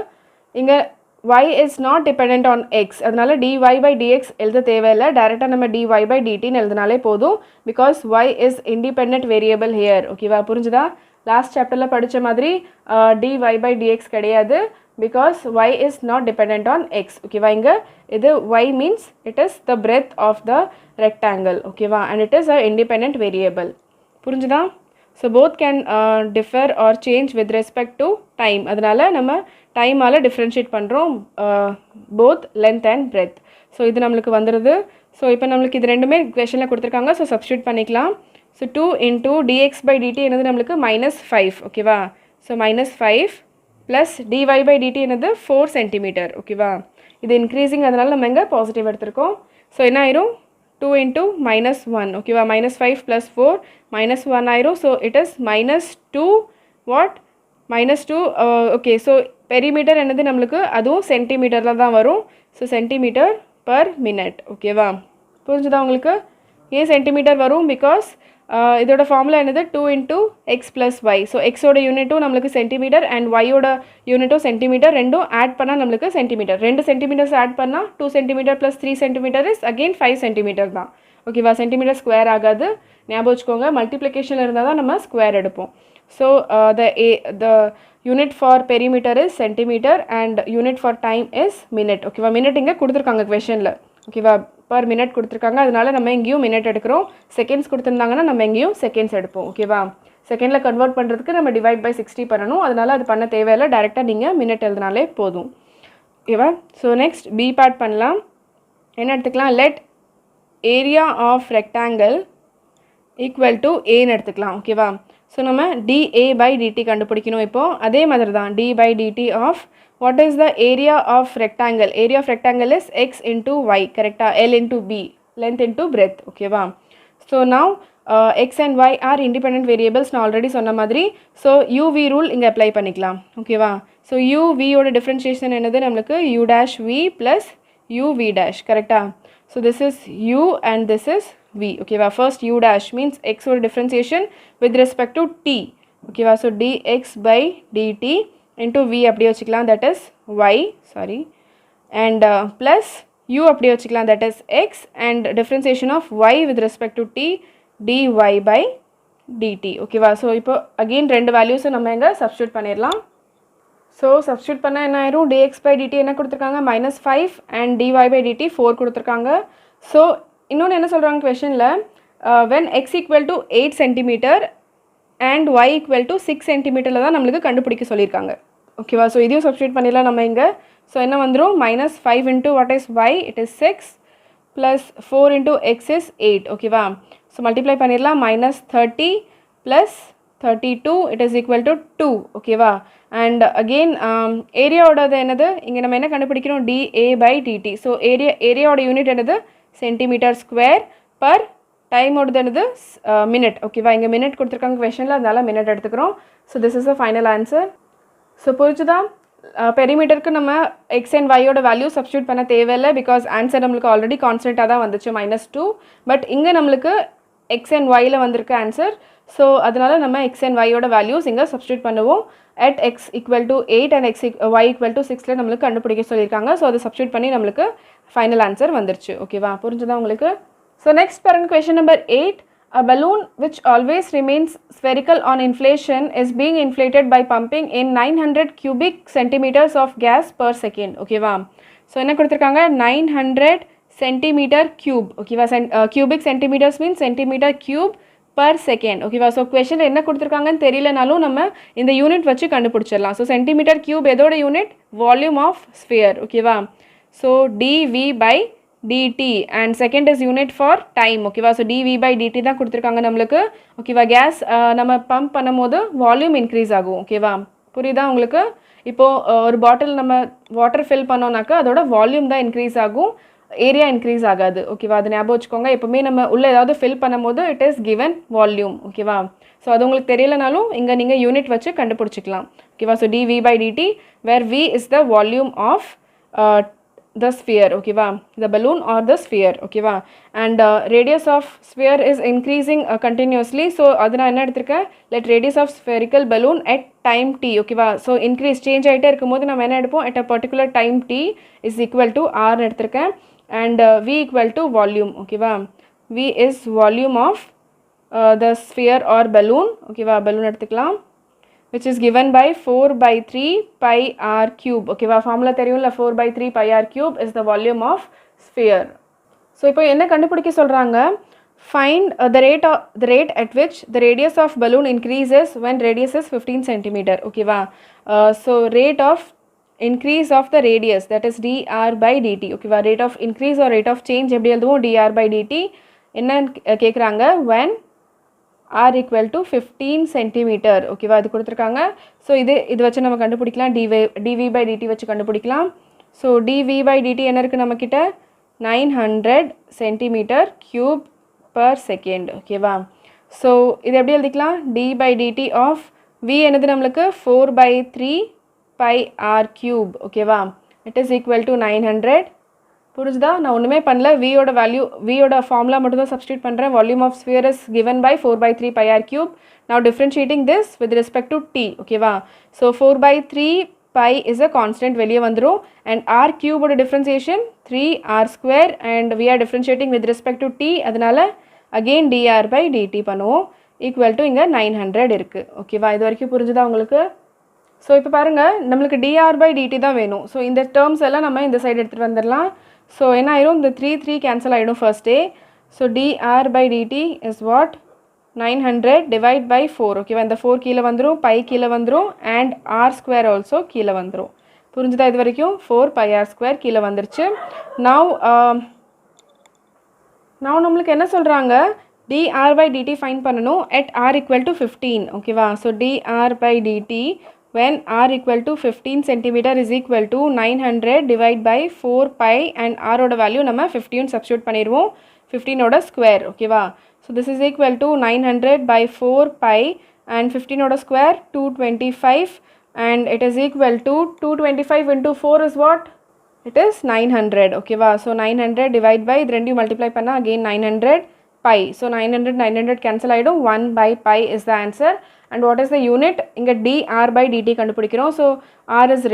Speaker 1: இங்கே y is not dependent on x. அதனால dy by dx எழுத தேவையில்லை. டேரெக்டாக நம்ம dy by dtன்னு எழுதினாலே போதும். because y is independent variable here. ஓகேவா? புரிஞ்சுதா? லாஸ்ட் சாப்டரில் படித்த மாதிரி dy by dx கிடையாது. because y is not dependent on x. ஓகேவா? இங்கே இது y means it is the breadth of the rectangle. ஓகேவா? and it is a independent variable. புரிஞ்சுதா? so both can differ or change with respect to time. அதனால நம்ம டைமால் differentiate பண்ணுறோம் both length and breadth. So இது நம்மளுக்கு வந்துடுது. So இப்போ நம்மளுக்கு இது ரெண்டுமே கொஷனில் கொடுத்துருக்காங்க. ஸோ சப்ஸ்டியூட் பண்ணிக்கலாம். So 2 into dx by dt என்னது நம்மளுக்கு -5. ஓகேவா? So -5 plus dy by dt என்னது 4 cm. ஓகேவா? இது இன்க்ரீஸிங் அதனால நம்ம இங்கே பாசிட்டிவ் எடுத்திருக்கோம். ஸோ என்ன ஆயிரும்? 2 into -1. ஓகேவா? -5 + 4 -1 ஆயிரும். So it is -2 what? -2. Okay. So perimeter என்னது நம்மளுக்கு அதுவும் சென்டிமீட்டரில் தான் வரும். So centimetre per minute. ஓகேவா? புரிஞ்சுதா உங்களுக்கு? ஏன் சென்டிமீட்டர் வரும்? பிகாஸ் இதோட ஃபார்முலா என்னது? 2 into x plus y. So எக்ஸோட யூனிட்டும் நம்மளுக்கு சென்டிமீட்டர் அண்ட் ஒய்யோட யூனிட்டும் சென்டிமீட்டர். ரெண்டும் ஆட் பண்ணால் நம்மளுக்கு சென்டிமீட்டர். 2 சென்டிமீட்டர்ஸ் ஆட் பண்ணால் 2 cm + 3 cm is again 5 cm தான். ஓகேவா? சென்டிமீட்டர் ஸ்கொயர் ஆகாது. ஞாபகம் வச்சுக்கோங்க. மல்டிப்ளிகேஷனில் இருந்தால் தான் நம்ம ஸ்கொயர் எடுப்போம். So the unit for perimeter is centimetre and unit for time is minute. ஓகேவா, மினிட் இங்கே கொடுத்துருக்காங்க கொஷனில். ஓகேவா, பர் மினிட் கொடுத்துருக்காங்க, அதனால நம்ம எங்கேயும் மினிட் எடுக்கிறோம். செகண்ட்ஸ் கொடுத்துருந்தாங்கன்னா நம்ம எங்கேயும் செகண்ட்ஸ் எடுப்போம். ஓகேவா, செகண்டில் கன்வெர்ட் பண்ணுறதுக்கு நம்ம டிவைட் பை 60 பண்ணணும், அதனால் அது பண்ண தேவையில்லை, டேரெக்டாக நீங்கள் மினிட் எழுதினாலே போதும். ஓகேவா, ஸோ நெக்ஸ்ட் பி பார்ட் பண்ணலாம். என்ன எடுத்துக்கலாம், let area of rectangle equal to ஏன்னு எடுத்துக்கலாம். ஓகேவா, ஸோ நம்ம dA by dt கண்டுபிடிக்கணும். இப்போது அதே மாதிரி தான் d by dt of what is the area of rectangle. Area of rectangle is x into y, கரெக்டாக, L into b, length into breadth. ஓகேவா, so now x and y are independent variables நான் already சொன்ன மாதிரி. So uv rule இங்கே apply பண்ணிக்கலாம். ஓகேவா, so uv-யோட differentiation என்னது நம்மளுக்கு u dash v plus uv dash, கரெக்டாக. So this is u and this is v. ஓகேவா, first u dash means x ஓட differentiation with respect to t. ஓகேவா, so dx by dt into v அப்படியே வச்சுக்கலாம், that is y, sorry, and plus u அப்படியே வச்சுக்கலாம், that is x, and differentiation of y with respect to t dy by dt. ஓகேவா, so இப்போ again ரெண்டு வேல்யூஸை நம்ம எங்கே சப்ஸ்டியூட் பண்ணிடலாம். ஸோ சப்ஸ்டியூட் பண்ணால் என்ன ஆயிரும், dx by dt என்ன கொடுத்துருக்காங்க, -5 and dy by dt 4 கொடுத்துருக்காங்க. ஸோ இன்னொன்று என்ன சொல்கிறாங்க கொஷனில், when x equal to 8 cm and y equal to 6 cm தான் நம்மளுக்கு கண்டுபிடிக்க சொல்லியிருக்காங்க. ஓகேவா, ஸோ இதையும் சப்ஸ்டியூட் பண்ணிடலாம் நம்ம இங்கே. ஸோ என்ன வந்துடும், -5 into what is y, it is 6, plus 4 into x is 8. ஓகேவா, ஸோ மல்டிப்ளை பண்ணிடலாம், -30 plus 32 it is equal to 2. ஓகேவா, அண்ட் அகெயின் ஏரியாவோடது என்னது, இங்கே நம்ம என்ன கண்டுபிடிக்கிறோம், dA by dt. ஸோ ஏரியாவோட யூனிட் என்னது, சென்டிமீட்டர் ஸ்கொயர், பர் டைமோடது என்னது மினிட். ஓகேவா, இங்கே மினிட் கொடுத்துருக்காங்க கொஷனில், அதனால மினிட் எடுத்துக்கிறோம். So this is the final answer. So புரிச்சுதான், பெரிமீட்டருக்கு நம்ம எக்ஸ் அண்ட் ஒய்யோட வேல்யூ சப்ஸ்டியூட் பண்ண தேவையில்லை, பிகாஸ் ஆன்சர் நம்மளுக்கு ஆல்ரெடி கான்ஸ்டண்ட்டாக தான் வந்துச்சு, -2. பட் இங்கே நம்மளுக்கு எக்ஸ் அண்ட் ஒயில் வந்திருக்கு ஆன்சர். ஸோ அதனால் நம்ம எக்ஸ் அண்ட் ஒய்யோட வேல்யூஸ் இங்கே சப்ஸ்டியூட் பண்ணுவோம். at x equal to 8 and y equal to 6ல நம்மளுக்கு கண்டுபிடிக்க சொல்லியிருக்காங்க. ஸோ அதை சப்ஸ்டியூட் பண்ணி நம்மளுக்கு ஃபைனல் ஆன்சர் வந்துருச்சு. ஓகேவா, புரிஞ்சுதா உங்களுக்கு? ஸோ நெக்ஸ்ட் பாருங்க, question number 8. A balloon which always remains spherical on inflation is being inflated by pumping in 900 cubic centimeters of gas per second. ஓகேவா, ஸோ என்ன கொடுத்துருக்காங்க, 900 centimeter cube. ஓகேவா, cubic centimeters means centimeter cube per second. ஓகேவா, so கொஷனில் என்ன கொடுத்துருக்காங்கன்னு தெரியலனாலும் நம்ம இந்த யூனிட் வச்சு கண்டுபிடிச்சிடலாம். ஸோ சென்டிமீட்டர் கியூப் எதோட யூனிட், வால்யூம் ஆஃப் ஸ்பியர். ஓகேவா, so dv by dt and second is unit for time. ஓகேவா, ஸோ dv by dt தான் கொடுத்துருக்காங்க நம்மளுக்கு. ஓகேவா, கேஸ் நம்ம பம்ப் பண்ணும் போது வால்யூம் இன்க்ரீஸ் ஆகும். ஓகேவா, புரியுதா உங்களுக்கு? இப்போது ஒரு பாட்டில் நம்ம வாட்டர் ஃபில் பண்ணோம்னாக்கா அதோட வால்யூம் தான் இன்க்ரீஸ் ஆகும், ஏரியா இன்க்ரீஸ் ஆகாது. ஓகேவா, அது ஞாபகம் வச்சுக்கோங்க. எப்போவுமே நம்ம உள்ளே ஏதாவது ஃபில் பண்ணும்போது இட் இஸ் கிவன் வால்யூம். ஓகேவா, ஸோ அது உங்களுக்கு தெரியலனாலும் இங்கே நீங்கள் யூனிட் வச்சு கண்டுபிடிச்சிக்கலாம். ஓகேவா, so dv by dt where v is the volume of the sphere. ஓகேவா, the balloon or the sphere. ஓகேவா, and radius of sphere is increasing continuously. So அது நான் என்ன எடுத்திருக்கேன், let radius of spherical balloon at time t. ஓகேவா, so increase change ஆகிட்டே இருக்கும்போது நம்ம என்ன எடுப்போம், at a particular time t is equal to r எடுத்திருக்கேன். and v equal to volume. ஓகேவா, v is volume of the sphere or balloon. ஓகேவா, balloon எடுத்துக்கலாம், which is given by 4/3 pi r cube. ஓகேவா, ஃபார்முலா தெரியும்ல, 4/3 pi r cube is the volume of sphere. So இப்போ என்ன கண்டுபிடிக்க சொல்கிறாங்க, find the rate at which the radius of balloon increases when radius is 15 centimeter. ஓகேவா, so rate of increase of the radius, that is dr by dt. ஓகேவா, rate of increase or rate of change எப்படி எழுதுவோம், dr by dt. என்ன கேட்குறாங்க, when r equal to 15 centimeter. ஓகேவா, இது கொடுத்துருக்காங்க. So இது வச்சு நம்ம கண்டுபிடிக்கலாம், dv by dt வச்சு கண்டுபிடிக்கலாம். ஸோ dv by dt என்ன இருக்குது நம்மக்கிட்ட, 900 centimeter cube per second. ஓகேவா, ஸோ இது எப்படி எழுதிக்கலாம், d by dt of v என்னது நம்மளுக்கு 4/3 pi r cube. ஓகேவா, it is equal to 900. புரிஞ்சுதா, நான் ஒன்றுமே பண்ணல, வியோட வேல்யூ, வியோட ஃபார்முலா மட்டும் தான் சப்ஸ்டியூட் பண்ணுறேன். Volume of sphere is given by 4/3 pi r cube. now differentiating this with respect to t. ஓகேவா, so 4/3 pi is a constant, வெளியே வந்துடும். and r cube ஓட differentiation 3r square and we are differentiating with respect to t, அதனால again dr by dt பண்ணுவோம், equal to இங்கே 900 இருக்குது. ஓகேவா, இது வரைக்கும் புரிஞ்சுதா உங்களுக்கு? ஸோ இப்போ பாருங்கள் நம்மளுக்கு dr/dt தான் வேணும். ஸோ இந்த டேர்ம்ஸ் எல்லாம் நம்ம இந்த சைடு எடுத்துகிட்டு வந்துடலாம். ஸோ என்ன ஆயிரும், இந்த 3 கேன்சல் ஆகிடும் ஃபர்ஸ்டே. ஸோ dr/dt இஸ் வாட், 900 டிவைட் பை 4. ஓகேவா, இந்த 4 கீழே வந்துடும், பை கீழே வந்துடும், அண்ட் ஆர் ஸ்கொயர் ஆல்சோ கீழே வந்துடும். புரிஞ்சுதா இது வரைக்கும்? 4πr² கீழே வந்துருச்சு. நவ் நம்மளுக்கு என்ன சொல்கிறாங்க, dr/dt ஃபைன் பண்ணணும் at r = 15. ஓகேவா, so dr/dt when r = 15 cm is equal to 900 divide by 4π and r ஓட வேல்யூ நம்ம 15 சப்ஸ்டியூட் பண்ணிடுவோம், 15 ஓட ஸ்கொயர். ஓகேவா, so this is equal to 900 by 4π and 15 ஓட square 225 and it is equal to 225 into 4 is what? It is 900. ஓகேவா, so 900 divide by இது ரெண்டையும் multiply பண்ணால் again 900 pi. ஸோ 900 கேன்சல் ஆகிடும், 1/pi is the answer. And what is the unit? இங்கே dr/dt கண்டுபிடிக்கிறோம். So r is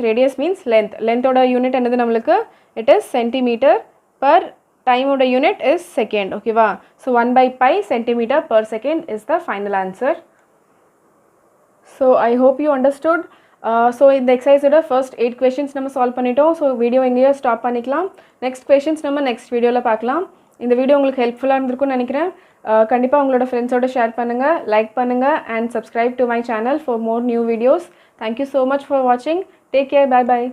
Speaker 1: radius means length. லென்த்தோட unit என்னது நம்மளுக்கு? it is centimeter per time ஓட யூனிட் is second. ஓகேவா, so 1/pi centimeter per second is the final answer. So I hope you understood. So இந்த எக்ஸசைஸோட first 8 questions நம்ம solve பண்ணிட்டோம். So video எங்கேயோ stop பண்ணிக்கலாம். நெக்ஸ்ட் questions நம்ம next வீடியோவில் பார்க்கலாம். இந்த வீடியோ உங்களுக்கு ஹெல்ப்ஃபுல்லாக இருந்திருக்கும்னு நினைக்கிறேன். கண்டிப்பாக உங்களோட ஃப்ரெண்ட்ஸோட ஷேர் பண்ணுங்கள், லைக் பண்ணுங்கள் and subscribe to my channel for more new videos. Thank you so much for watching. Take care. Bye bye.